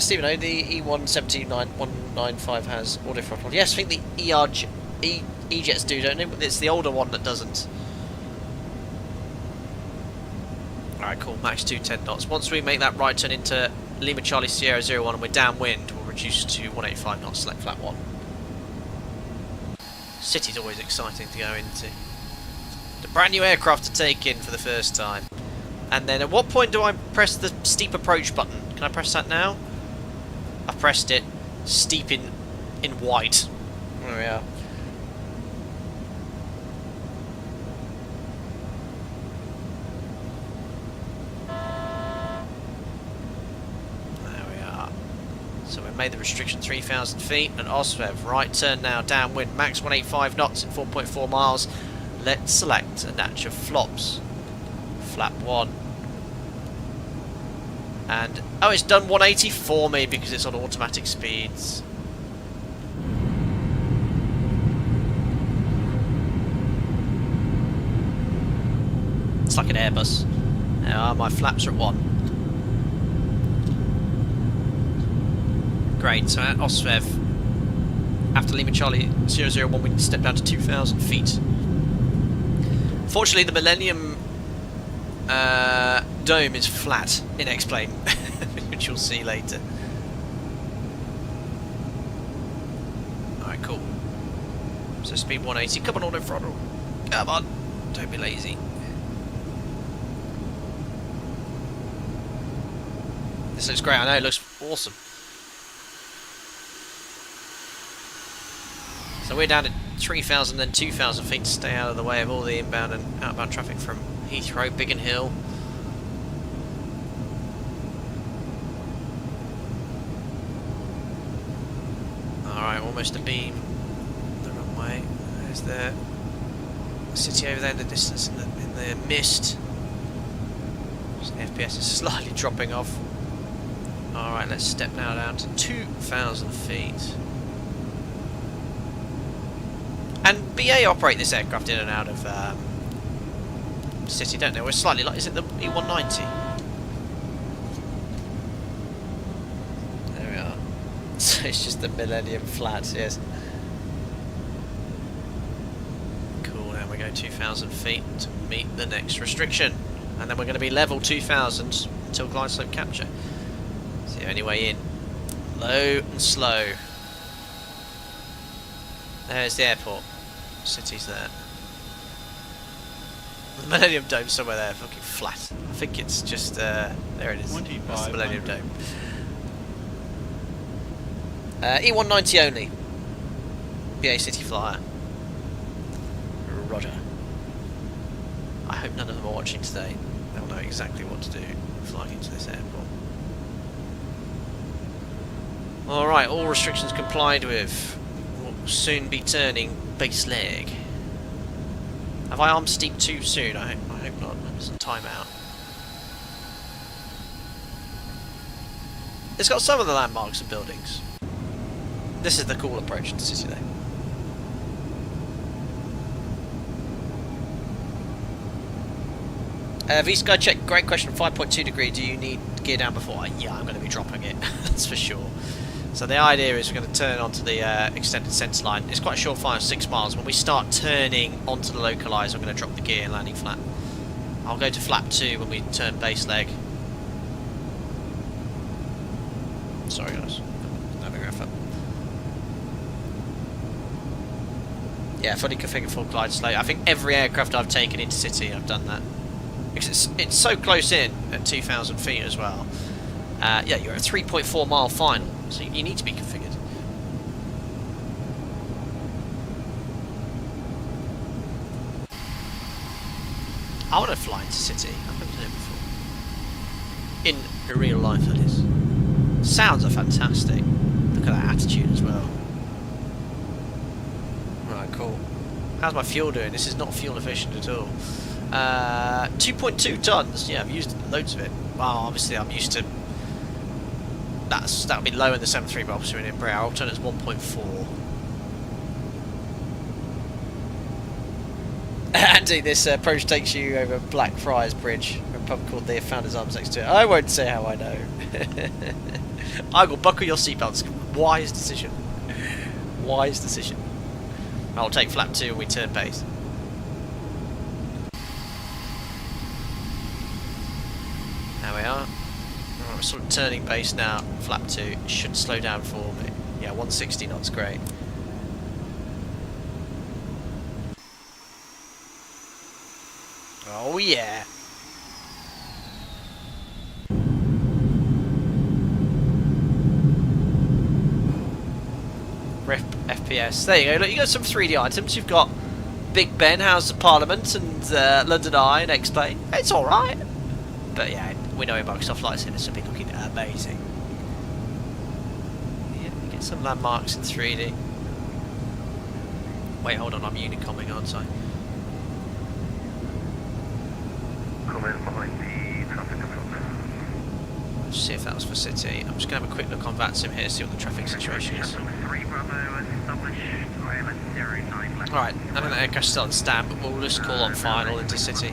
Stephen O, the E170 195 has auto throttle. Yes, I think the E-Jets do, don't they? It's the older one that doesn't. Alright, cool. Max 210 knots. Once we make that right turn into Lima Charlie Sierra 01 and we're downwind, we'll reduce to 185 knots, select flat 1. City's always exciting to go into. The brand new aircraft to take in for the first time. And then at what point do I press the steep approach button? Can I press that now? I've pressed it. Steep in white. There we are. So we made the restriction 3,000 feet and Osvev. Right turn now, downwind, max 185 knots at 4.4 miles. Let's select a natch of flops. Flap 1. And oh, it's done 180 for me because it's on automatic speeds. It's like an Airbus. My flaps are at 1. Great, so at Osvev, after Lima Charlie 001, we can step down to 2,000 feet. Fortunately, the Millennium dome is flat in X-Plane, which you'll see later. Alright, cool. So speed 180, come on auto throttle. Come on, don't be lazy. This looks great, I know, it looks awesome. So we're down at 3,000 then 2,000 feet to stay out of the way of all the inbound and outbound traffic from Heathrow, Biggin Hill. Alright, almost a beam. The runway. There's the city over there in the distance in the mist. So the FPS is slightly dropping off. Alright, let's step now down to 2,000 feet. And BA operate this aircraft in and out of city, don't they? We're slightly like, is it the E190? There we are. So it's just the Millennium flats, yes. Cool, now we go 2,000 feet to meet the next restriction. And then we're going to be level 2,000 until glide slope capture. It's the only way in. Low and slow. There's the airport. City's there. The Millennium Dome's somewhere there, fucking flat. I think it's just, there it is. That's the Millennium Dome. E190 only. BA City Flyer. Roger. I hope none of them are watching today. They'll know exactly what to do flying into this airport. Alright, all restrictions complied with. We'll soon be turning base leg. Have I armed steep too soon? I hope not. There's a timeout. It's got some of the landmarks and buildings. This is the cool approach to the city though. V-Sky check, great question, 5.2 degree, do you need gear down before? Yeah, I'm going to be dropping it, that's for sure. So the idea is we're going to turn onto the extended sense line. It's quite a short flight of 6 miles. When we start turning onto the localizer, I'm going to drop the gear and landing flat. I'll go to flap 2 when we turn base leg. Sorry guys, having a yeah, fully configured full glide slope. I think every aircraft I've taken into city, I've done that. Because it's so close in at 2,000 feet as well. Yeah, you're at a 3.4 mile final, so you need to be configured. I want to fly into city. I've never done it before. In real life, that is. Sounds are fantastic. Look at that attitude as well. Right, cool. How's my fuel doing? This is not fuel efficient at all. 2.2 tons. Yeah, I've used loads of it. Well, obviously I'm used to. That'll be low in the 7.3, but obviously in Embraer. I'll turn it to 1.4. Andy, this approach takes you over Blackfriars Bridge, a pub called the Founders Arms next to it. I won't say how I know. I will buckle your seatbelts. Wise decision. Wise decision. I'll take flap 2 and we turn base. There we are. We're sort of turning base now. Flap 2 should slow down for me. Yeah, 160 knots, great. Oh yeah. Rep FPS. There you go. Look, you got some 3D items. You've got Big Ben, House of Parliament, and London Eye and X-Plane. It's all right. But yeah, we know in Microsoft Flight Sim this will be looking amazing. Yeah, you get some landmarks in 3D. Wait, hold on, I'm unicomming, aren't I? see if that was for city. I'm just going to have a quick look on VATSIM here, see what the traffic situation is. Alright, I think the aircraft's still on stand, but we'll just call on final into city.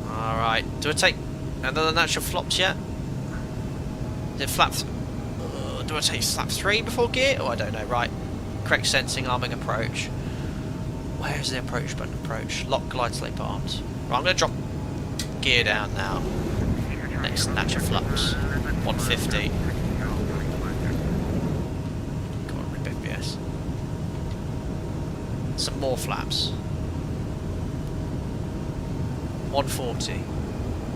Alright, do I take another natural flops yet? Did flap... do I take flap 3 before gear? Oh, I don't know, right. Correct sensing, arming approach. Where's the approach button? Approach. Lock glide slope arms. Right, I'm going to drop gear down now. Next natural flaps. 150. Come on, rip FPS. Some more flaps. 140.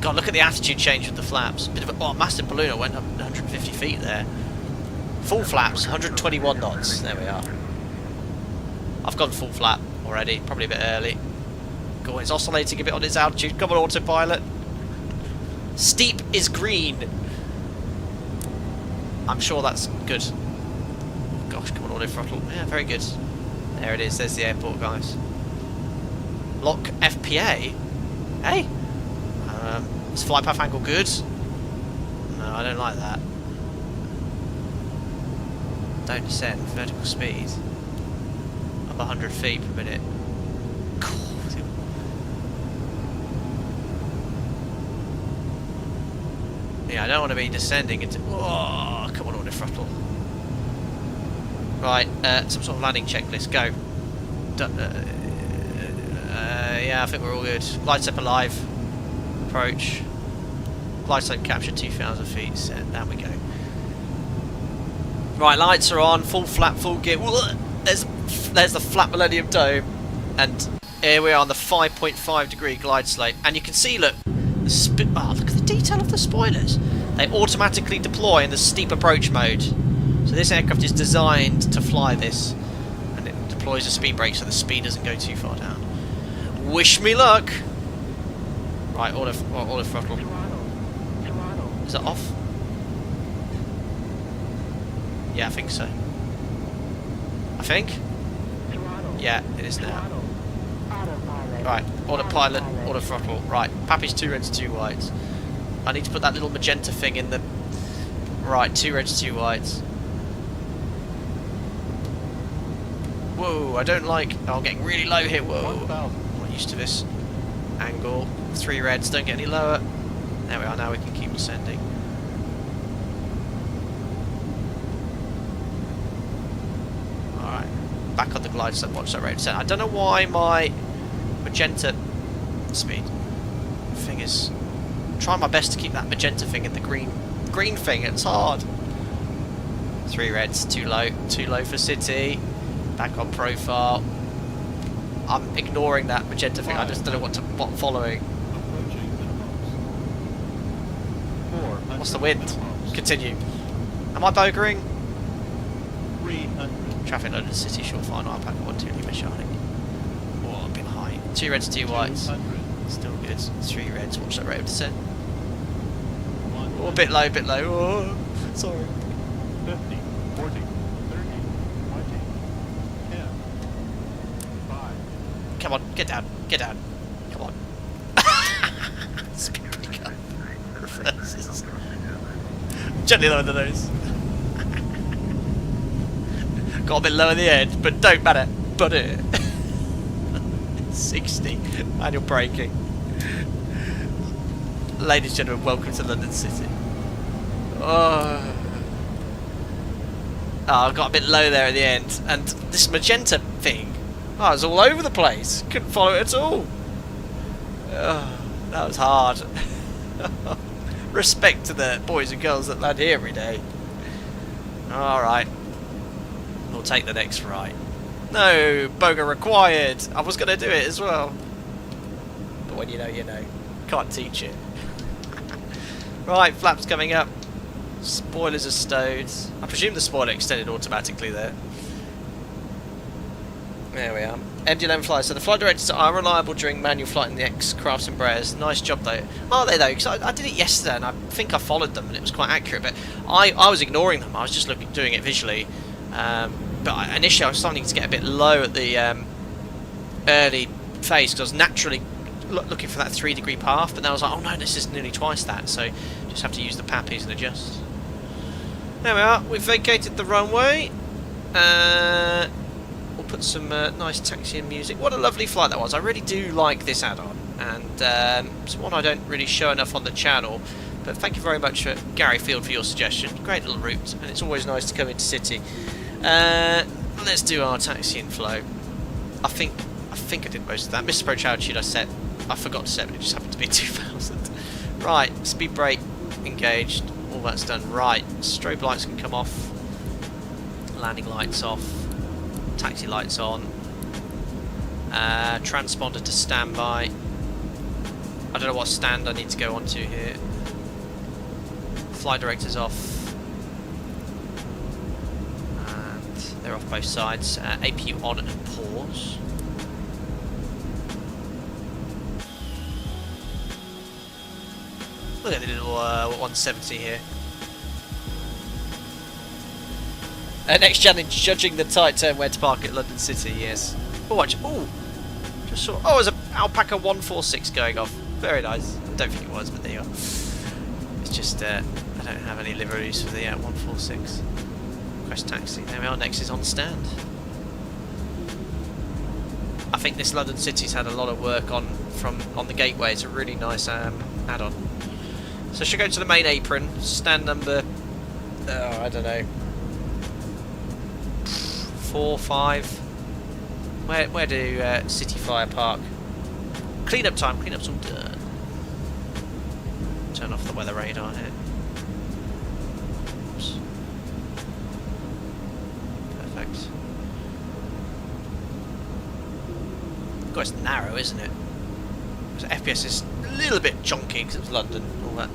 God, look at the attitude change with the flaps. Bit of a massive balloon. I went up 150 feet there. Full flaps, 121 knots. There we are. I've gone full flap already, probably a bit early. Go on, it's oscillating a bit on its altitude. Come on, autopilot. Steep is green. I'm sure that's good. Gosh, come on, auto throttle. Yeah, very good. There it is. There's the airport, guys. Lock FPA. Hey. Is flight path angle good? No, I don't like that. Don't descend. Vertical speed. Up 100 feet per minute. Yeah, I don't want to be descending into... Oh, come on, auto throttle. Right, some sort of landing checklist. Go. Yeah, I think we're all good. Glide slope alive. Approach. Glide slope capture 2,000 feet. Set. Down we go. Right, lights are on. Full flap, full gear. There's the flat Millennium Dome. And here we are on the 5.5 degree glide slope. And you can see, look, look at the detail of the spoilers. They automatically deploy in the steep approach mode. So this aircraft is designed to fly this. And it deploys a speed brake so the speed doesn't go too far down. Wish me luck! Right, auto throttle. Is that off? Yeah, I think so. I think? Yeah, it is now. Right, autopilot, auto throttle. Right, Pappy's 2 reds, 2 whites. I need to put that little magenta thing in the... Right, 2 reds, 2 whites. Whoa, I don't like... Oh, I'm getting really low here, whoa. I'm not used to this angle. 3 reds, don't get any lower. There we are, now we can keep descending. Alright, back on the glide slope, watch that rate of descent. I don't know why my magenta speed thing is... I'm trying my best to keep that magenta thing in the green thing, it's hard. 3 reds, too low for city. Back on profile. I'm ignoring that magenta thing, I just don't know what I'm following. What's the wind? Continue. Am I bogering? Traffic loaded city, short final, I'll pack 1, 2, Lima Charlie. Oh, a bit high. 2 reds, 2 whites. Still good. 3 reds, watch that rate of descent. Oh, a bit low, Oh, sorry. 50, 40, 30, 20, 10, 5. Come on, get down. Come on. Speed pretty good. Reverses. Gently lower the nose. Got a bit low in the end, but don't matter. But it. 60. Manual braking. Ladies and gentlemen, welcome to London City. Oh, I got a bit low there at the end, and this magenta thing, I was all over the place. Couldn't follow it at all. Oh, that was hard. Respect to the boys and girls that land here every day. Alright. We'll take the next right. No, boga required. I was going to do it as well. But when you know, you know. Can't teach it. Right, flaps coming up. Spoilers are stowed. I presume the spoiler extended automatically there. There we are. MD-11 flies. So the flight directors are unreliable during manual flight in the X-Crafts Embraers. Nice job though. Are they though? Because I did it yesterday and I think I followed them and it was quite accurate. But I was ignoring them. I was just doing it visually. But initially I was starting to get a bit low at the early phase because I was naturally looking for that 3-degree path, but then I was like, oh no, this is nearly twice that, so just have to use the pappies and adjust. There we are, we've vacated the runway. We'll put some nice taxiing music. What a lovely flight that was. I really do like this add-on, and it's one I don't really show enough on the channel, but thank you very much, Gary Field, for your suggestion. Great little route, and it's always nice to come into city. Let's do our taxiing flow. I think I did most of that. Missed approach altitude I forgot to set, but it just happened to be 2000. Right, speed brake engaged, all that's done. Right, strobe lights can come off, landing lights off, taxi lights on, transponder to standby. I don't know what stand I need to go onto here. Flight directors off, and they're off both sides. APU on and pause. Look at the little 170 here. Next challenge, judging the tight turn where to park at London City, yes. Oh, watch. Oh, just saw. Oh, there's an Alpaca 146 going off. Very nice. I don't think it was, but there you are. It's just, I don't have any liveries for the 146. Quest taxi. There we are. Next is on stand. I think this London City's had a lot of work on the gateway. It's a really nice add-on. So should go to the main apron, stand number, I don't know, 4, 5. Where do City Fire park? Cleanup time. Cleanup's all done. Turn off the weather radar here. Oops. Perfect. God, it's narrow, isn't it? So FPS is a little bit chunky because it was London. All that.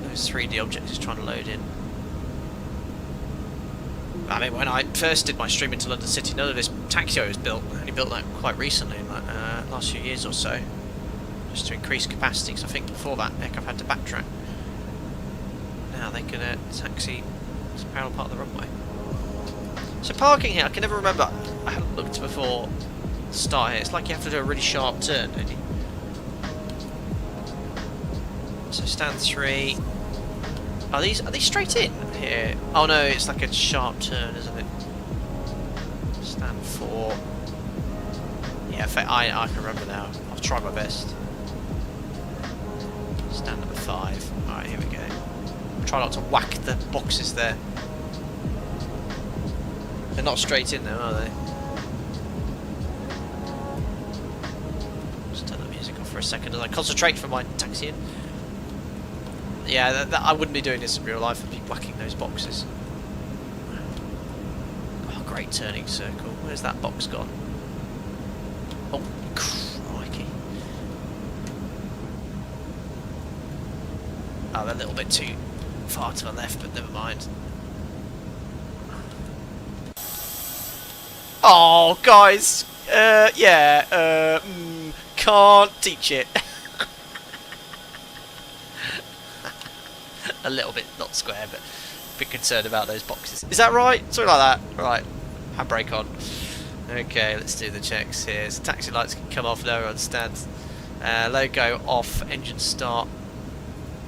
Those 3D objects is trying to load in. I mean, when I first did my stream into London City, none of this taxiway was built. I only built that quite recently, in like last few years or so, just to increase capacity. Because I think before that, heck, I've had to backtrack. Now they can taxi this parallel part of the runway. So parking here, I can never remember. I hadn't looked before the start here. It's like you have to do a really sharp turn, don't you? So stand 3. Are these straight in here? Oh no, it's like a sharp turn, isn't it? Stand 4. Yeah, I can remember now. I'll try my best. Stand number 5. Alright, here we go. Try not to whack the boxes there. They're not straight in though, are they? Just turn the music off for a second as I concentrate for my taxiing. Yeah, I wouldn't be doing this in real life. I'd be whacking those boxes. Oh, great turning circle. Where's that box gone? Oh, crikey. Oh, they're a little bit too far to the left, but never mind. Oh, guys. Yeah. Can't teach it. A little bit not square, but a bit concerned about those boxes. Is that right? Something like that. Right. Handbrake on. Okay, let's do the checks here. So taxi lights can come off, lower on stands. Logo off, engine start.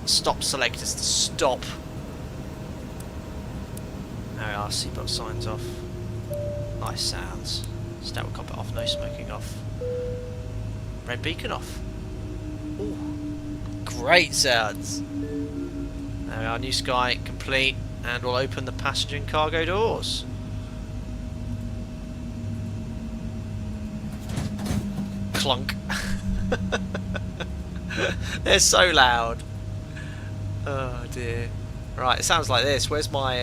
Stop selectors to stop. There we are, seatbelt signs off. Nice sounds. Starboard cockpit off, no smoking off. Red beacon off. Ooh, great sounds. There we are, new sky complete, and we'll open the passenger and cargo doors. Clunk. They're so loud. Oh dear. Right, it sounds like this. Where's my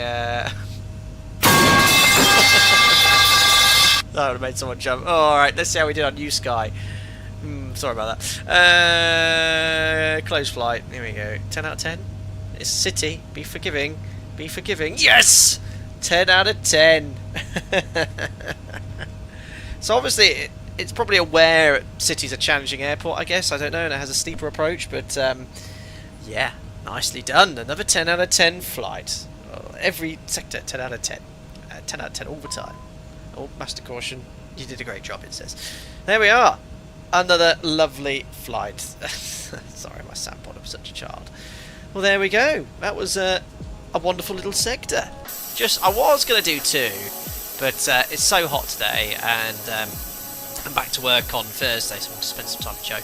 that would have made someone jump. Oh, alright, let's see how we did on New Sky. Sorry about that. Close flight. Here we go. 10 out of 10. It's City. Be forgiving. Be forgiving. Yes! 10 out of 10. So obviously it's probably aware City's a challenging airport, I guess. I don't know, and it has a steeper approach, but yeah, nicely done. Another 10 out of 10 flight. Every sector 10 out of 10. 10 out of 10 all the time. Oh, master caution. You did a great job, it says. There we are. another lovely flight. Sorry, my sat pod, I'm such a child. Well, there we go. That was a wonderful little sector. I was going to do 2, but it's so hot today, and I'm back to work on Thursday, so I want to spend some time with Joe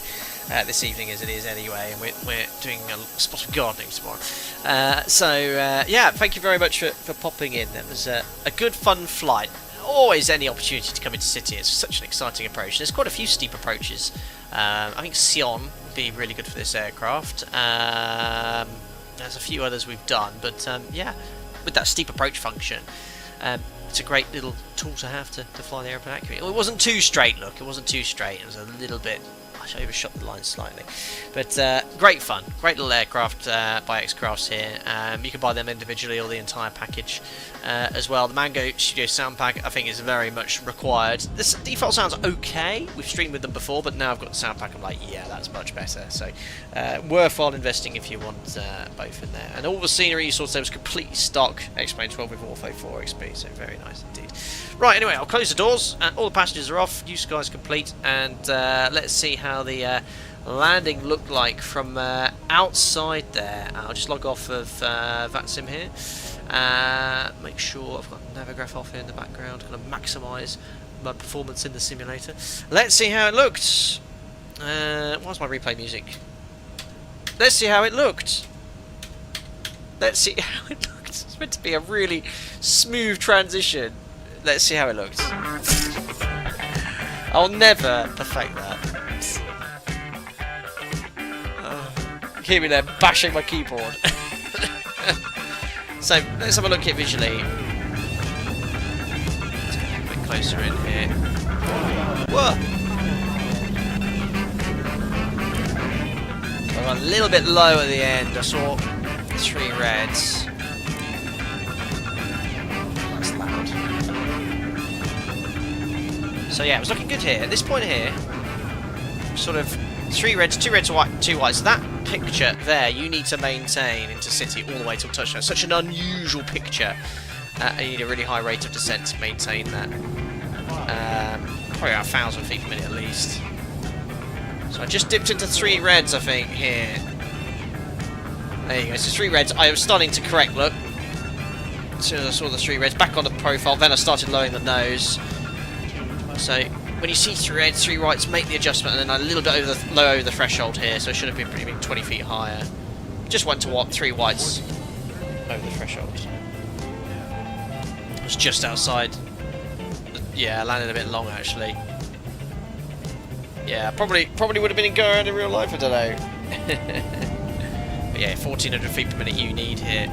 this evening as it is anyway, and we're doing a spot of gardening tomorrow. Yeah, thank you very much for popping in. That was a good fun flight. Always any opportunity to come into City. It's such an exciting approach. There's quite a few steep approaches. I think Sion would be really good for this aircraft. There's a few others we've done, but yeah, with that steep approach function, it's a great little tool to have to fly the airplane accurately. It wasn't too straight, look. It wasn't too straight. It was a little bit... I overshot the line slightly, but great fun, great little aircraft by X-Crafts here. You can buy them individually or the entire package as well. The Mango Studio sound pack I think is very much required. This default sounds okay. We've streamed with them before, but now I've got the sound pack, I'm like, yeah, that's much better. So worthwhile investing if you want both in there. And all the scenery you saw today was completely stock X-Plane 12 with Ortho 4 XP, so very nice indeed. Right, anyway, I'll close the doors. All the passengers are off. New skies complete, and let's see how the landing looked like from outside there. I'll just log off of VATSIM here. Make sure I've got Navigraph off here in the background. Kind of maximise my performance in the simulator. Let's see how it looked. What's my replay music? Let's see how it looked. Let's see how it looked. It's meant to be a really smooth transition. Let's see how it looks. I'll never perfect that. Hear me there bashing my keyboard. So let's have a look at it visually. Let's get a bit closer in here. Whoa! I got a little bit low at the end. I saw 3 reds. That's loud. So yeah, it was looking good here. At this point here, sort of 3 reds, 2 reds, 2 whites. So that picture there, you need to maintain into City all the way till touchdown. Such an unusual picture. And you need a really high rate of descent to maintain that. Probably about 1,000 feet per minute at least. So I just dipped into 3 reds, I think, here. There you go, so 3 reds. I was starting to correct, look. As soon as I saw the 3 reds, back on the profile, then I started lowering the nose. So when you see 3 reds, 3 whites, make the adjustment, and then a little bit low over the threshold here, so it should have been pretty 20 feet higher. Just went to what? 3 whites over the threshold. It was just outside. Yeah, I landed a bit long actually. Yeah, probably would have been in go around in real life, I don't know. But yeah, 1,400 feet per minute you need here.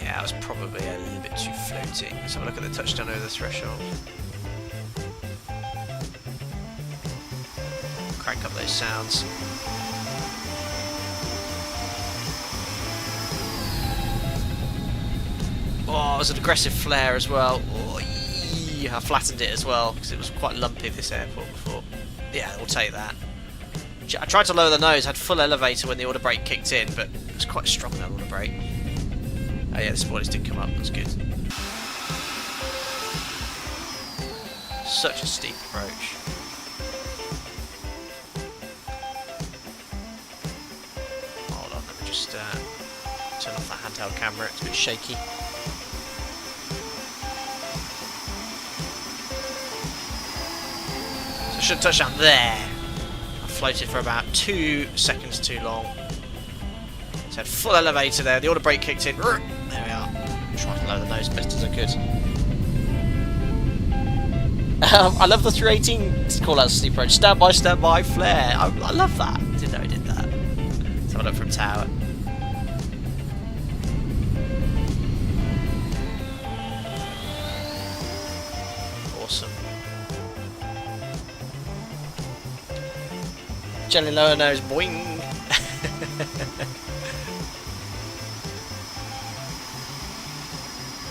Yeah, I was probably a little bit too floating. Let's have a look at the touchdown over the threshold. Crank up those sounds. Oh, it was an aggressive flare as well. Oh, I flattened it as well because it was quite lumpy this airport before. Yeah, we'll take that. I tried to lower the nose, had full elevator when the auto brake kicked in, but it was quite strong, that auto brake. Oh yeah, the spoilers did come up, that's good. Such a steep approach. Hold on, let me just turn off that handheld camera, it's a bit shaky. So I should touch down there. I floated for about 2 seconds too long. So I had full elevator there, the auto brake kicked in. There we are. Trying to lower the nose best as I could. I love the 318 call out steep approach. Stand by, flare. I love that. Didn't know I did that. Let's have a look from tower. Awesome. Jelly lower nose, boing.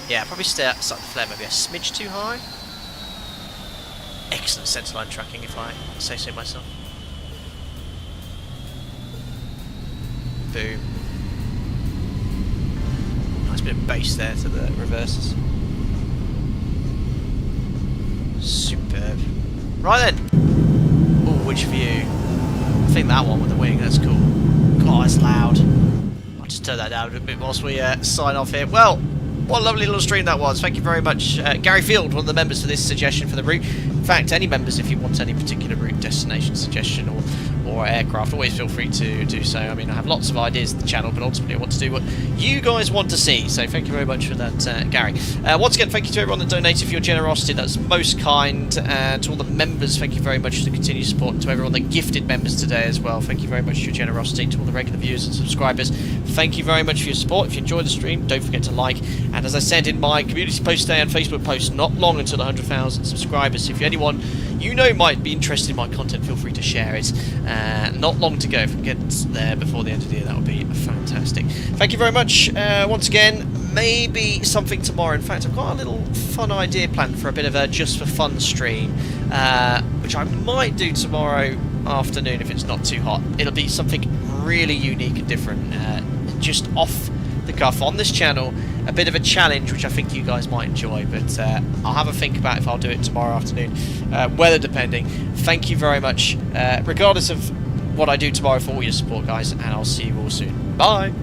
Yeah, probably start the flare maybe a smidge too high. Excellent centerline tracking, if I say so myself. Boom. Nice bit of bass there to the reverses. Superb. Right then. Oh, which view? I think that one with the wing, that's cool. God, it's loud. I'll just turn that down a bit whilst we sign off here. Well, what a lovely little stream that was. Thank you very much, Gary Field, one of the members, for this suggestion for the route. In fact, any members, if you want any particular route, destination suggestion, or aircraft, always feel free to do so. I mean, I have lots of ideas for the channel, but ultimately I want to do what you guys want to see. So thank you very much for that, Gary. Once again, thank you to everyone that donated for your generosity. That's most kind. To all the members, thank you very much for the continued support. And to everyone that gifted members today as well, thank you very much for your generosity. To all the regular viewers and subscribers, thank you very much for your support. If you enjoyed the stream, don't forget to like. And as I said in my community post today and Facebook post, not long until 100,000 subscribers. So if anyone you know might be interested in my content, feel free to share it. Not long to go. If we get there before the end of the year, that would be fantastic. Thank you very much once again. Maybe something tomorrow. In fact, I've got a little fun idea planned for a bit of a just for fun stream, which I might do tomorrow afternoon if it's not too hot. It'll be something really unique and different, just off the cuff on this channel. A bit of a challenge which I think you guys might enjoy, but I'll have a think about if I'll do it tomorrow afternoon, weather depending. Thank you very much, regardless of what I do tomorrow, for all your support, guys, and I'll see you all soon. Bye.